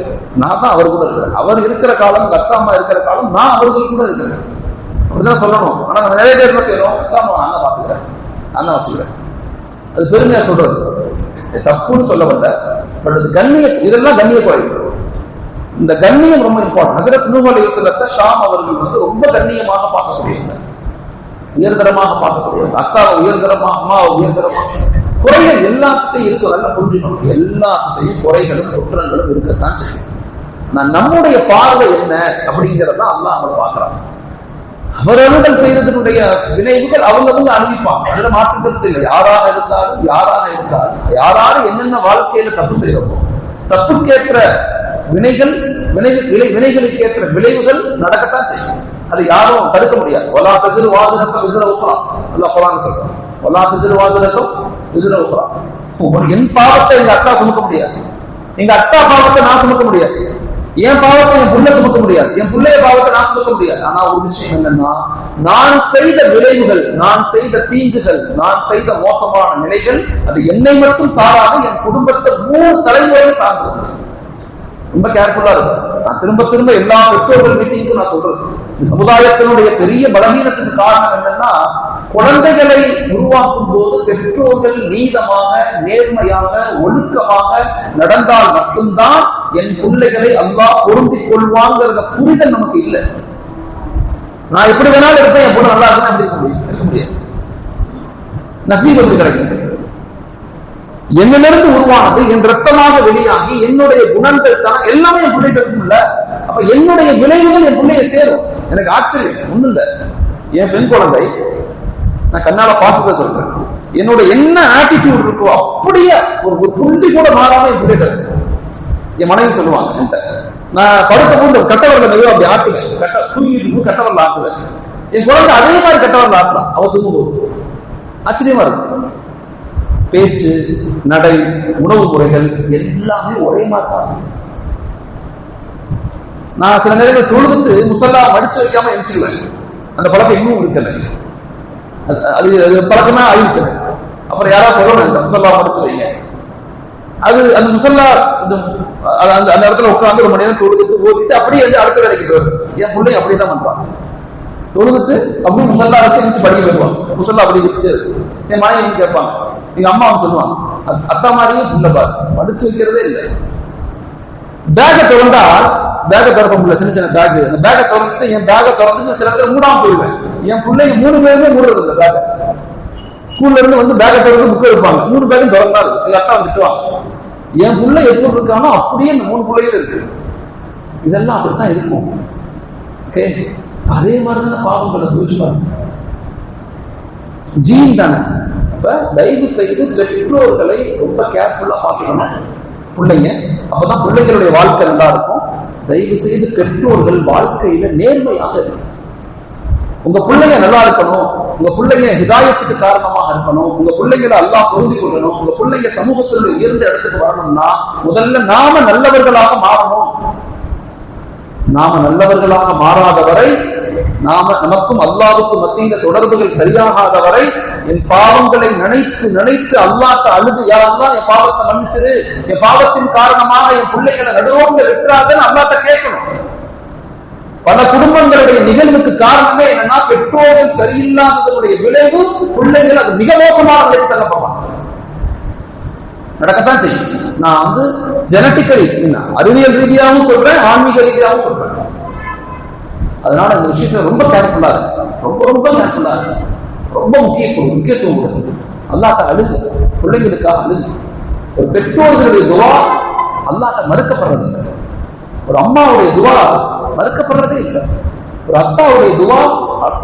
நான் தான் அவர் கூட இருக்கிறேன். அவர் இருக்கிற காலம், எங்க அத்தா அம்மா இருக்கிற காலம், நான் அவர்கள் கூட இருக்கிறேன். அப்படிதான் சொல்லணும். ஆனா நம்ம நிறைய பேர் என்ன செய்யறோம், அத்தா அம்மா அண்ணன் பாத்துக்கிறேன், அண்ணன் வச்சுக்கிறேன். அது பெருமையா சொல்றது, தப்புன்னு சொல்ல வந்த. பட் அது கண்ணியம், இதெல்லாம் கண்ணிய குறைவு. இந்த கண்ணியம் ரொம்ப இம்பார்ட்டன்ட். ஹஜ்ரத் நூஹ் அலைஹிஸ்ஸலாத்தை ஷாம் அவர்கள் ரொம்ப கண்ணியமாக பார்க்கக்கூடியவங்க, உயர்தரமாக பார்க்கக்கூடியவங்க. அத்தாவை உயர்தரமா, அம்மாவை உயர்தரமா. குறைகள் எல்லாத்தையும் இருக்கு, நல்லா புரிஞ்சுக்கணும். எல்லாத்தையும் குறைகளும் குற்றங்களும் இருக்கத்தான் செய்யும். நம்முடைய பார்வை என்ன அப்படிங்கிறதான் அல்லாஹ் அவங்க பார்க்கிறாங்க. அவரவர்கள் செய்யறதுடைய விளைவுகள் அவங்கவுங்க அனுபவிப்பாங்க, அதுல மாற்றுக்கிறது இல்லை. யாராக இருந்தாலும் யாராரு என்னென்ன வாழ்க்கையில தப்பு செய்யறோமோ, தப்புக்கேற்ற வினைகளுக்கு ஏற்ற விளைவுகள் நடக்கத்தான் செய்யும். அதை யாரும் தடுக்க முடியாது. ஒலா தஜிரு வாஜரத்தம் விஜர உஃப்ரா, அல்லாஹ் குர்ஆன்ல சொல்றான். ஒலா தஜிரு வாஜரத்தம் விஜர உஃப்ரா. என் பாவத்தை எங்க அக்கா சுமக்க முடியாது, எங்க அக்கா பாவத்தை நான் சுமக்க முடியாது, என் பாவத்தை என் புள்ள சுமக்க முடியாது, என் பிள்ளைய பாவத்தை நான் சுமக்க முடியாது. ஆனா ஒரு விஷயம் என்னன்னா, நான் செய்த விளைவுகள், நான் செய்த தீங்குகள், நான் செய்த மோசமான நிலைகள் அது என்னை மட்டும் சாராது, என் குடும்பத்தை 3 தலைமுறையை சார்ந்தது. ரொம்ப கேர்ஃபுல்லா இருக்கும். நான் திரும்ப எல்லா பெற்றோர்கள் மீட்டிங்கும் நான் சொல்றது, இந்த சமுதாயத்தினுடைய பெரிய பலவீனத்துக்கு காரணம் என்னன்னா, குழந்தைகளை உருவாக்கும் போது பெற்றோர்கள் நீதமாக, நேர்மையாக, ஒழுக்கமாக நடந்தால் மட்டும்தான் என் பிள்ளைகளை அல்லாஹ் பொருந்திக் கொள்வாங்கிறத புரிதல் நமக்கு இல்லை. நான் எப்படி வேணாலும் இருப்பேன், என் பொண்ணு நல்லா இருக்குன்னு இருக்க முடியாது. நசீப் எப்படி கிடைக்கும்? என்னிலிருந்து உருவானது, என் ரத்தமாக வெளியாகி என்னுடைய குணங்கள் தான் எல்லாமே என் பிள்ளைகிட்ட இருக்கும்ல. அப்ப என்னுடைய விளைவுகள் என் பிள்ளைய சேரும். எனக்கு ஆச்சரியம் ஒண்ணு இல்ல, என் பெண் குழந்தை நான் கண்ணால பார்த்துதான் சொல்றேன், என்னோட என்ன ஆட்டிடியூட் இருக்கோ அப்படியே ஒரு புள்ளி கூட மாறாம என் பிள்ளைகிட்ட இருக்கு. என் மனைவி சொல்லுவாங்க என்கிட்ட, நான் படுத்த போது கட்டவரில் மெதுவா அப்படி ஆட்டுவேன், தூங்கிட்டு கட்டவரில் ஆட்டுவேன். என் குழந்தை அதே மாதிரி கட்டவரில் ஆட்டுறான் அவ தூங்கும்போது. ஆச்சரியமா இருக்கு. பேச்சு, நடை, உணவு முறைகள் எல்லாமே ஒரே மாதிரி. நான் சில நேரங்கள் தொழுதுட்டு முசல்லா மடிச்சு வைக்காம எரிச்சிருவேன். அந்த பழக்கம் இன்னும் இருக்கல, அது பழக்கமா ஆயிடுச்சு. அப்புறம் யாராவது சொல்லணும் முசல்லா மடிச்சு வைங்க, அது அந்த முசல்லா அந்த இடத்துல உட்காந்து 1 மணி நேரம் தொழுதுட்டு ஓதிட்டு அப்படியே அடுத்த வேலைக்கு போயிடும். என் பிள்ளைங்க அப்படிதான் பண்றாங்க. தொழுதுட்டு அப்படியே முசல்லா வச்சு படிக்க போயிடுவாங்க. முசல்லா அப்படி வச்சு என் மாணவி கேட்பாங்க, எங்க அம்மா சொல்லுவாங்க, அத்தா மாதிரியே புள்ள பாரு, படிச்சு வைக்கிறதே இல்லை. பேக்கை திறந்தா பேக்கை திறக்க முடியல, சின்ன சின்ன பேக். அந்த பேக்கை திறந்துட்டு என் பேக்கை திறந்து சில பேர் மூடாம போயிடுவேன். என் பிள்ளைங்க 3 பேருமே மூடுறது இல்லை பேக்கை. ஸ்கூல்ல இருந்து வந்து பேக்கை திறந்து புக் எடுப்பாங்க, 3 பேரும் திறந்தா இருக்கு. எங்க அத்தா வந்துட்டுவாங்க. என் பிள்ளை எப்படி இருக்கானோ அப்படியே இந்த 3 பிள்ளைகள் இருக்கு. இதெல்லாம் அப்படித்தான் இருக்கும். ஓகே, அதே மாதிரிதான் பாவங்களை குறிச்சுப்பாங்க. ஜீன் தானே. அப்ப தயவு செய்து பெற்றோர்களை ரொம்ப கேர்ஃபுல்லா பார்த்துக்கணும் பிள்ளைங்க. அப்பதான் பிள்ளைகளுடைய வாழ்க்கை நல்லா இருக்கும். தயவு செய்து பெற்றோர்கள் வாழ்க்கையில நேர்மையாக இருக்கணும். உங்க பிள்ளைங்க நல்லா இருக்கணும், உங்க பிள்ளைங்க ஹிதாயத்துக்கு காரணமாக இருக்கணும், உங்க பிள்ளைங்களை அல்லாஹ் பொருந்தி கொள்ளணும், உங்க பிள்ளைங்க சமூகத்தில் உயர்ந்த இடத்துக்கு வரணும்னா முதல்ல நாம நல்லவர்களாக மாறணும். நாம நல்லவர்களாக மாறாத வரை, நமக்கும் அல்லாஹ்வுக்கும் மத்திய தொடர்புகள் சரியாகாத வரை என் பாவங்களை நினைத்து நினைத்து அல்லாஹ்ட்ட அழுது, யா அல்லாஹ் என் பாவத்தை மன்னிச்சிரு, என் பாவத்தின் காரணமாக என் பிள்ளைகளை நடுவோங்க வெற்றாங்கன்னு அல்லாஹ்ட்ட கேட்கணும். பல குடும்பங்களுடைய நிகழ்வுக்கு காரணமே என்னன்னா, பெற்றோர்கள் சரியில்லாததனுடைய விளைவு பிள்ளைகள் அது மிக மோசமான நிலைக்கு தள்ளப்படுவாங்க. நடக்கத்தான் செய்யும். நான் வந்து ஜெனட்டிக்கலி அறிவியல் ரீதியாகவும் சொல்றேன், ஆன்மீக ரீதியாகவும் சொல்றேன். அதனால இந்த விஷயத்துல ரொம்ப கேர்ஃபுல்லா இருக்கு, ரொம்ப ரொம்ப கேர்ஃபுல்லா இருக்கு. ரொம்ப முக்கியத்துவம் கொடுங்க. அல்லாஹ்ட்ட அழுது, பிள்ளைங்களுக்காக அழுது. ஒரு பெற்றோர்களுடைய துவா அல்லாஹ்ட்ட மறுக்கப்படுறது இல்லை. ஒரு அம்மாவுடைய துவா மறுக்கப்படுறதே இல்லை. ஒரு அத்தாவுடைய துவா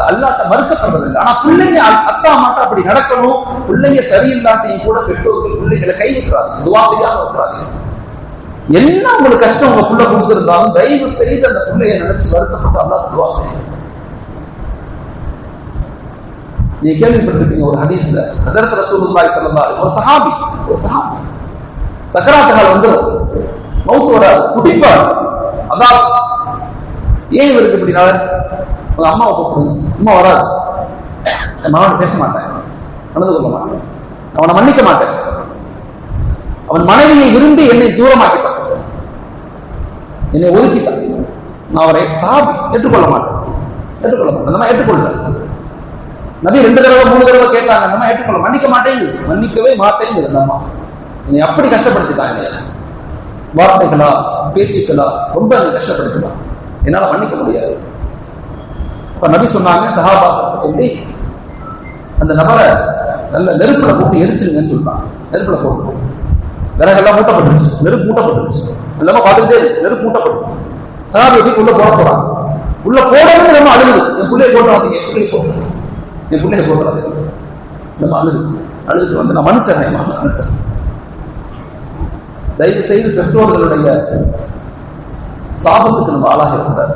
அல்லாஹ்ட்ட மறுக்கப்படுறது இல்லை. ஆனா பிள்ளைங்க அத்தா அம்மாட்ட அப்படி நடக்கணும். பிள்ளைங்க சரியில்லாட்டையும் கூட பெற்றோர்கள் பிள்ளைங்களை கை விட்டுறாங்க, துவா செய்யாம விட்டுறாங்க. என்ன உங்களுக்கு கஷ்டம் உங்க பிள்ளை கொடுத்திருந்தாலும் தயவு செய்து அந்த பிள்ளையை நினைச்சு வருத்தப்பட்டு அல்லாஹ்ட்ட துவா செய்யணும். நீங்க கேள்விப்பட்டிருப்பீங்க ஒரு ஹதீஸ்ல, ஹஜ்ரத் ரசூலுல்லாஹி ஸல்லல்லாஹு அலைஹி வஸல்லம் ஒரு சஹாபி சக்கராத்துகள் வந்து மவுத் வராது, துடிப்பார். அதான் ஏன் இவருக்கு இப்படி உங்க அம்மாவை கூப்பிடுங்க, அம்மா வராது, மகன் பேச மாட்டேன், நடந்து கொள்ள மாட்டேன், அவனை மன்னிக்க மாட்டேன், அவன் மனைவியை விரும்பி என்னை தூரமாக்கிட்டான், என்னை ஒதுக்கிட்டான், நான் அவரை சாபி ஏற்றுக்கொள்ள மாட்டேன், நம்ம ஏற்றுக்கொள்ள. நபி 2 தடவை 3 தடவை கேட்டாங்க, நம்ம ஏற்றுக்கொள்ள, மன்னிக்க மாட்டேன், மன்னிக்கவே மாட்டேங்குது. நம்ம என்னை அப்படி கஷ்டப்படுத்திட்டாங்க, வார்த்தைகளா பேச்சுக்களா ரொம்ப கஷ்டப்படுத்தலாம், என்னால மன்னிக்க முடியாது. இப்ப நபி சொன்னாங்க, சஹாபா சொல்லி அந்த நபரை நல்ல நெருப்புல போட்டு எரிச்சிருங்கன்னு சொல்றாங்க. நெருப்புல போட்டு விறகெல்லாம் மூட்டப்பட்டுருச்சு, நெருப்பு மூட்டப்பட்டுருச்சு, இல்லாம பார்த்துட்டே நெருப்பு மூட்டப்பட்டு சஹாபி எப்படி உள்ள போட போறாங்க. உள்ள போடணும் நம்ம அழுகுது, என் பிள்ளைய போட்டுறாதீங்க, என் பிள்ளைய போட்டுறாது, நம்ம அழுதுட்டு வந்து நான் மன்னிச்சேன். தயவு செய்து பெற்றோர்களுடைய சாபத்துக்கு நம்ம ஆளாக இருக்கிறார்.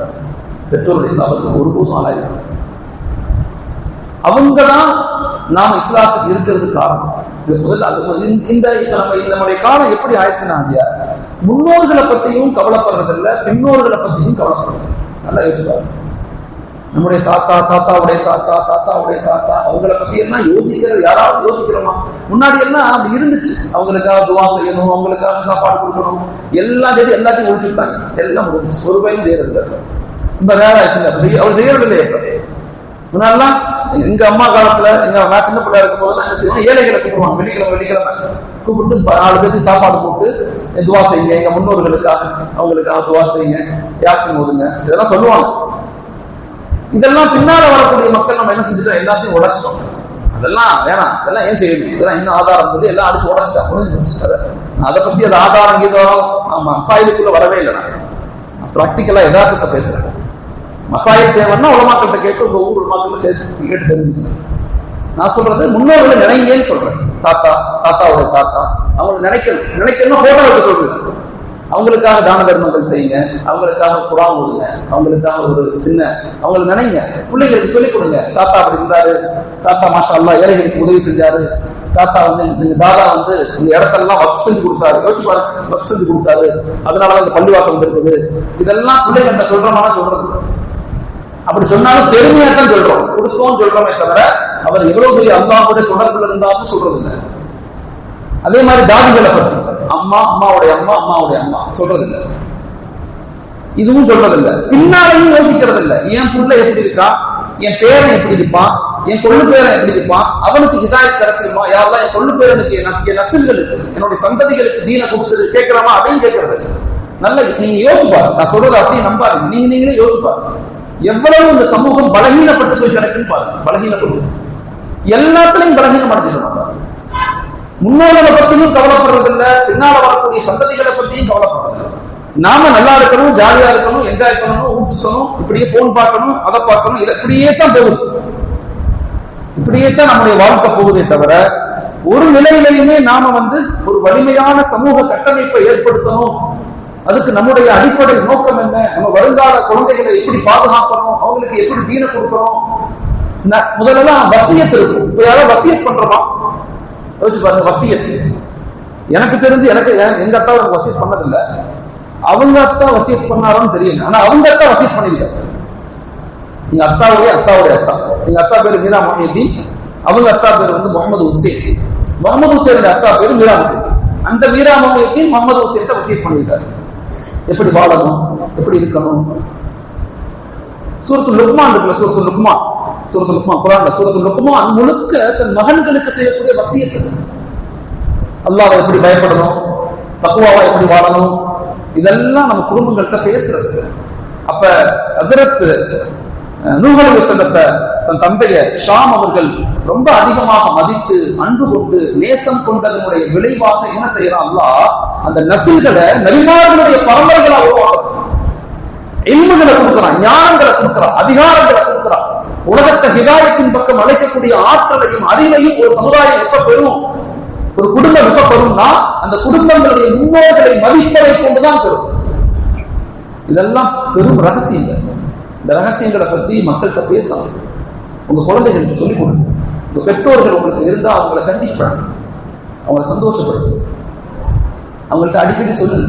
பெற்றோருடைய சாபத்துக்கு ஒருபோதும் ஆளாக இருக்கிறார். அவங்கதான் நாம் இஸ்லாத்துக்கு இருக்கிறது காரணம். நம்முடைய காலம் எப்படி ஆயிடுச்சுன்னா, முன்னோர்களை பத்தியும் கவலைப்படுறதில்ல, பின்னோர்களை பத்தியும் கவலைப்படுறது. நல்லா யோசிப்பாரு. நம்முடைய தாத்தாவுடைய தாத்தா அவங்களை பத்தி எல்லாம் யோசிக்கிறது யாராவது யோசிக்கிறோமா? முன்னாடி எல்லாம் அப்படி இருந்துச்சு. அவங்களுக்காக துவா செய்யணும், அவங்களுக்காக சாப்பாடு கொடுக்கணும், எல்லாத்தையும் ஒழிச்சுட்டாங்க. எல்லாம் முடிஞ்சு, ஒரு பையன் செய்யறது ரொம்ப நேரம் ஆயிடுச்சு. அவர் செய்யறதில்லையே. முன்னாடிலாம் எங்க அம்மா காலத்துல, நான் சின்ன பிள்ளையா இருக்கும் போது நாங்க செய்வோம், ஏழைகளை கூப்பிடுவாங்க. வெள்ளிக்கிழமை கூப்பிட்டு 4 பேருக்கு சாப்பாடு போட்டு துவா செய்யுங்க, எங்க முன்னோர்களுக்காக அவங்களுக்காக துவா செய்யுங்க, யாசின் ஓதுங்க, இதெல்லாம் சொல்லுவாங்க. இதெல்லாம் பின்னால வரக்கூடிய மக்கள் நம்ம என்ன செஞ்சுட்டோம், எல்லாத்தையும் உடைச்சிட்டோம். அதெல்லாம் வேணாம், இதெல்லாம் ஏன் செய்யணும், இதெல்லாம் என்ன ஆதாரம் சொல்லி எல்லாம் அடிச்சு உடைச்சிட்டா முடிஞ்சுட்டாரு. அதை பத்தி அது ஆதாரம் கீதம் மசாயிலுக்குள்ள வரவே இல்லை. நான் பிராக்டிக்கலா யதார்த்தத்தை பேசுறேன். மசாயில் தேவைன்னா உலமாக்கள்கிட்ட கேட்டு உங்க ஊர் மக்கள் கேட்டு தெரிஞ்சுக்கணும். நான் சொல்றது முன்னோர்களை நினைங்கன்னு சொல்றேன். தாத்தாவுடைய தாத்தா அவங்களை நினைக்கணும் போட்டோ எடுத்து சொல்றேன். அவங்களுக்காக தான தர்மங்கள் செய்யுங்க, அவங்களுக்காக குரான் ஓதுங்க, அவங்களுக்காக ஒரு சின்ன அவங்களை நினைங்க, பிள்ளைங்களுக்கு சொல்லிக் கொடுங்க. தாத்தா அப்படி இருந்தாரு, தாத்தா மாஷா அல்லாஹ் ஏழைகளுக்கு உதவி செஞ்சாரு, தாத்தா வந்து தாதா வந்து இந்த இடத்தெல்லாம் வக்ஃப் செஞ்சு கொடுத்தாரு, வக்ஃப் செஞ்சு கொடுத்தாரு, அதனாலதான் இந்த பள்ளிவாசல் இருக்குது. இதெல்லாம் பிள்ளைங்க சொல்றோம்னா சொல்றது. அப்படி சொன்னாலும் பெருமையா தான் சொல்றோம், கொடுத்தோம் சொல்றோமே தவிர அவர் எவ்வளவு பெரிய அல்லாஹ்வுடைய தொடர்புல இருந்தாலும் சொல்றது இல்லை. அதே மாதிரி தாதிகளை பற்றி அம்மாவுடைய அம்மா சொல்றது இல்லை, இதுவும் சொல்றதில்லை. பின்னாலையும் யோசிக்கிறது இல்லை. என் புள்ள எப்படி இருக்கா, என் பேரன் எப்படி இருப்பான், என் கொள்ளு பேரன் எப்படி இருப்பான், அவனுக்கு ஹிதாயத் கிடைச்சிருமா, யாரெல்லாம் என் கொள்ளு பேரனுக்கு என் நசில்களுக்கு என்னுடைய சந்ததிகளுக்கு தீன கொடுத்தது கேட்கிறோமா, அதையும் கேட்கறது. நல்ல நீங்க யோசிப்பாரு, நான் சொல்றது அப்படியே நம்பாருங்க, நீங்களே யோசிப்பாரு எவ்வளவு இந்த சமூகம் பலகீனப்பட்டு போய் கிடக்குன்னு பாருங்க. பலகீனப்பட்டு எல்லாத்துலயும் பலகீனம் அடைஞ்சிருக்காங்க. முன்னோர்களை பத்தியும் கவலைப்படுறதில்லை, பின்னால வரக்கூடிய சந்ததிகளை பத்தியும் கவலைப்படுறதில்லை. நாம நல்லா இருக்கணும், ஜாலியா இருக்கணும், என்ஜாய் பண்ணணும், ஊசிக்கணும், இப்படியே போன் பார்க்கணும், அதை பார்க்கணும், இதை இப்படியே தான் போகுது. இப்படியே தான் நம்முடைய வாழ்க்கை போகுதே தவிர ஒரு நிலையிலையுமே நாம ஒரு வலிமையான சமூக கட்டமைப்பை ஏற்படுத்தணும். அதுக்கு நம்முடைய அடிப்படை நோக்கம் என்ன, நம்ம வருங்கால குழந்தைகளை எப்படி பாதுகாக்கணும், அவங்களுக்கு எப்படி தீன கொடுக்கணும். முதலெல்லாம் வசியத்து இருக்கும். இப்ப யாரோ வசியத் பண்றோமா யோசிச்சு பாருங்க. வசியத்து எனக்கு தெரிஞ்சு எங்க அத்தா வசியத் பண்ணதில்லை. அவங்க அத்தா வசியத் பண்ணாரான்னு தெரியல. ஆனா அவங்க அத்தா வசியத் பண்ணிருக்காங்க. எங்க அத்தாவுடைய அத்தா, எங்க அத்தா பேரு மீரா மொஹிதீன், அவங்க அத்தா பேரு முகமது ஹுசேன். முகமது ஹுசேன் அத்தா பேரு மீரா மொஹிதீன். அந்த மீரா மொஹிதீன் முகமது ஹுசேன் வசியத் பண்ணிருக்காரு, எப்படி வாழணும், எப்படி இருக்கணும். சூரத்துல் லுக்மான் இருக்குல்ல, சூரத்துல் லுக்மான் குர்ஆன்ல சூரத்துல் லுக்மான் முழுக்க தன் மகன்களுக்கு செய்யக்கூடிய வசியத்து. அல்லாஹ்வை எப்படி பயப்படணும், தக்வாவா எப்படி வாழணும், இதெல்லாம் நம்ம குடும்பங்கள்கிட்ட பேசுறது. அப்ப ஹஸரத் நூஹ் அலைஹிஸ்ஸலாம் தன் தந்தைய ஷாம் அவர்கள் ரொம்ப அதிகமாக மதித்து அன்பு கொண்டு நேசம் கொண்டதனுடைய விளைவாக என்ன செய்யறான் அல்லாஹ், அந்த நசில்களை நபிமார்களுடைய பரம்பரைகளா உருவாக்குறான். இல்முகளை கொடுக்கிறான், ஞானங்களை கொடுக்கிறான், அதிகாரங்களை கொடுக்கிறான். உலகத்தை ஹிதாயத்தின் பக்கம் அழைக்கக்கூடிய ஆற்றலையும் அறிவையும் ஒரு சமுதாயம் எப்ப பெறும், ஒரு குடும்பம் எப்ப பெறும்னா அந்த குடும்பங்களுடைய முன்னோர்களை மதிப்பதை கொண்டுதான் பெறும். இதெல்லாம் பெரும் ரகசியங்கள். இந்த ரகசியங்களை பத்தி மக்கள்கிட்ட பேசணும். உங்க குழந்தைகளுக்கு சொல்லிக் கொடுங்க. உங்க பெற்றோர்கள் உங்களுக்கு இருந்தா அவங்களை கண்டிப்பாங்க, அவங்களை சந்தோஷப்படுத்து, அவங்கள்ட்ட அடிக்கடி சொல்லுங்க,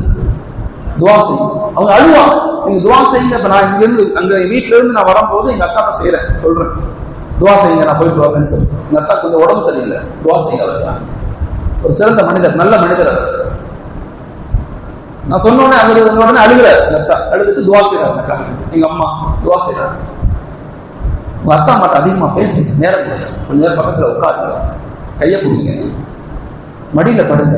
துவா செய்யுங்க. அவங்க அழுவாங்க, நீங்க துவா செய்யுங்க. இப்ப நான் இங்க இருந்து அங்க வீட்டுல இருந்து நான் வரும்போது எங்க அக்கா செய்யறேன், சொல்றேன் துவா செய்யுங்க, நான் போயிட்டு வரேன்னு சொல்லி. எங்க அக்கா கொஞ்சம் உடம்பு சரியில்லை, துவா செய்யுங்க. அவர் ஒரு சிறந்த மனிதர், நல்ல மனிதர் அவர். நான் சொன்னோடனே அவர் உடனே அழுகிறார். எங்க அக்கா அழுதுட்டு துவா செய்யறாரு. அக்கா எங்க அம்மா துவா செய்யறாரு. உங்க அக்கா மாட்ட அதிகமா பேசுங்க, நேரம் கொடுங்க, கொஞ்ச நேரம் பக்கத்துல உட்காருங்க, கைய கொடுங்க, மடியில படுங்க,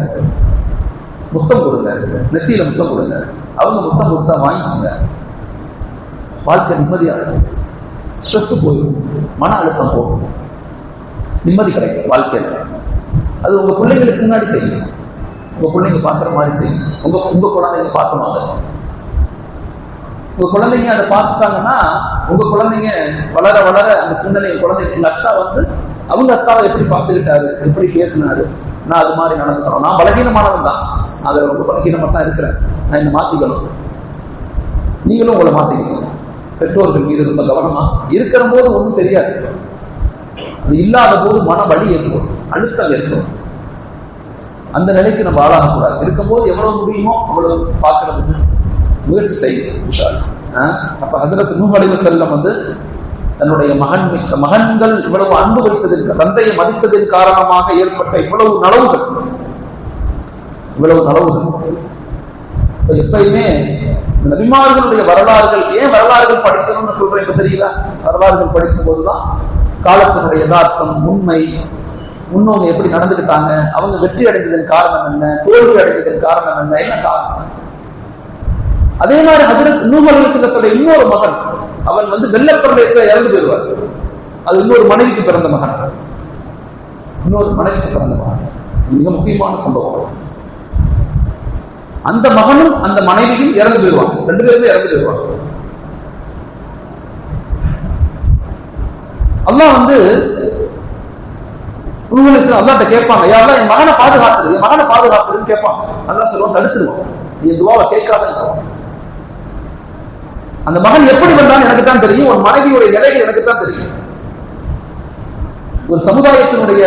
முத்தம் கொடுங்க, நெத்தியில முத்தம் கொடுங்க. அவங்க முத்தம் கொடுத்தா வாங்கிக்கோங்க. வாழ்க்கை நிம்மதியா இருக்கும், ஸ்ட்ரெஸ் போயிடும், மன அழுத்தம் போகும், நிம்மதி கிடைக்கும் வாழ்க்கையில. அது உங்க பிள்ளைங்களுக்கு முன்னாடி செய்யுங்க, உங்க பிள்ளைங்க பார்க்குற மாதிரி செய்யுங்க. உங்க குழந்தைங்க பார்க்கணும். அதை உங்க குழந்தைங்க அதை பார்த்துட்டாங்கன்னா உங்க குழந்தைங்க வளர வளர அந்த சிந்தனை குழந்தைங்க, எங்க அக்கா அவங்க அக்காவை எப்படி பார்த்துக்கிட்டாரு, எப்படி பேசினாரு, நான் அது மாதிரி நடந்துக்கிறோம். நான் பலகீனமானவன் தான், அதில் ரொம்ப பலகீனமா தான் இருக்கிறேன், நான் என்ன மாத்திக்கணும். நீங்களும் உங்களை மாத்திக்கணும். பெற்றோர்கள் மீது ரொம்ப கவனமா இருக்கிற போது ஒன்றும் தெரியாது, அது இல்லாத போது மன வலி ஏற்படும், அழுத்தம் ஏற்படும். அந்த நிலைக்கு நம்ம ஆளாகக்கூடாது. இருக்கும் போது எவ்வளவு முடியுமோ அவ்வளவு பார்க்கறதுக்கு முயற்சி செய்யும். அப்ப ஹஸரத் நூஹ் அலைஹிஸ்ஸலாம் தன்னுடைய மகன்கள் இவ்வளவு அன்பு வைத்ததின், தந்தையை மதித்ததின் காரணமாக ஏற்பட்ட இவ்வளவு நலவுகள். எப்பயுமே நபிமார்களுடைய வரலாறுகள், ஏன் வரலாறுகள் படிக்கணும்னு சொல்றேன் இப்ப தெரியல. வரலாறுகள் படிக்கும் போதுதான் காலத்தினுடைய யதார்த்தம், உண்மை, முன்னோங்க எப்படி நடந்துக்கிட்டாங்க, அவங்க வெற்றி அடைந்ததன் காரணம் என்ன, தோல்வி அடைந்ததன் காரணம் என்ன காரணம். அதே மாதிரி ஹஜ்ரத் நூஹ் அலைஹிஸ்ஸலாத்துடைய இன்னொரு மகன், அவன் வெள்ளப்பிரளயத்துல இறந்து போயிருவார். அது இன்னொரு மனைவிக்கு பிறந்த மகன், மிக முக்கியமான சம்பவம். அந்த மகனும் அந்த மனைவியும் இறந்து போயிருவாங்க, ரெண்டு பேருமே இறந்து போயிருவாங்க. அல்லாஹ் நூஹ் அலைஹிஸ்ஸலாம் அல்லாஹ்ட்ட கேட்பாங்க, யா அல்லாஹ் என் மகனை பாதுகாத்துருன்னு கேட்பாங்க. அல்லாஹ் சொல்லுவான், தடுத்துருவோம், நீ துஆவை கேட்காத. அந்த மகன் எப்படி வந்தான்னு எனக்கு தான் தெரியும், ஒரு மனைவியுடைய நிலைகள் எனக்கு தான் தெரியும். ஒரு சமுதாயத்தினுடைய,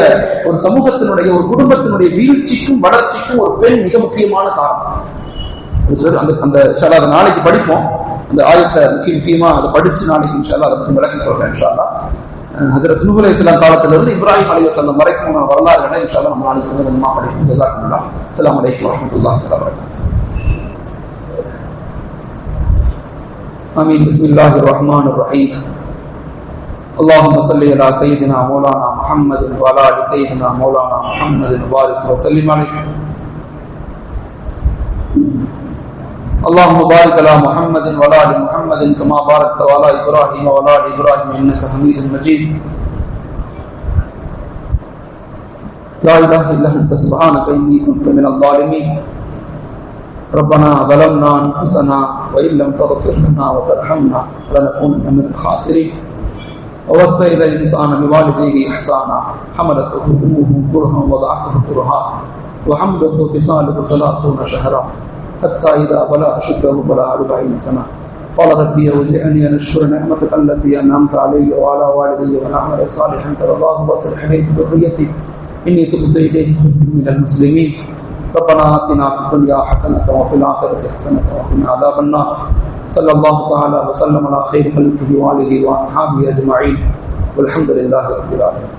ஒரு சமூகத்தினுடைய, ஒரு குடும்பத்தினுடைய வீழ்ச்சிக்கும் வளர்ச்சிக்கும் ஒரு பெண் மிக முக்கியமான காரணம். அந்த இன்ஷா அல்லாஹ் நாளைக்கு படிப்போம். அந்த ஆயத்தை முக்கியமா அதை படிச்சு நாளைக்கு இன்ஷா அல்லாஹ் அதை பற்றி விளக்கம் சொல்றேன். இன்ஷா அல்லாஹ் ஹஜ்ரத் நூஹ் அலைஹிஸ்ஸலாம் காலத்திலிருந்து இப்ராஹிம் அலைஹிஸ்ஸலாம் வரைக்கும் வரலாறுகளை இன்ஷா அல்லாஹ் நம்ம நாளைக்கு கொஞ்சமா படிப்போம். ஜஸாக்கல்லாஹ். அஸ்ஸலாமு அலைக்கும் வரஹ்மத்துல்லாஹி வபரகாத்துஹு. ஆமீன். பிஸ்மில்லாஹிர் ரஹ்மானிர் ரஹீம். اللهم صل على سيدنا مولانا محمد وعلى آل سيدنا مولانا محمد وبارك وسلم عليه. اللهم بارك على محمد وعلى آل محمد كما باركت على إبراهيم وعلى آل إبراهيم إنك حميد مجيد. لا إله إلا أنت سبحانك إني كنت من الظالمين. ربنا ظلمنا أنفسنا وإن لم تغفر لنا وترحمنا لنكونن من الخاسرين. ووصينا الإنسان بوالديه إحسانا حملته أمه كرها ووضعته كرها وحمله وفصاله 30 شهرا حتى إذا بلغ أشده بلغ 40 سنة. قال ربي أوزعني أن أشكر نعمتك التي أنعمت علي وعلى والدي وأن أعمل صالحا ترضاه واصلح لي ذريتي إني تبت إليك من المسلمين. ربنا آتنا في الدنيا حسنة وفي الآخرة حسنة وقنا عذاب النار. صلى الله تعالى وسلم على خير خلقه وآله وأصحابه أجمعين والحمد لله رب العالمين.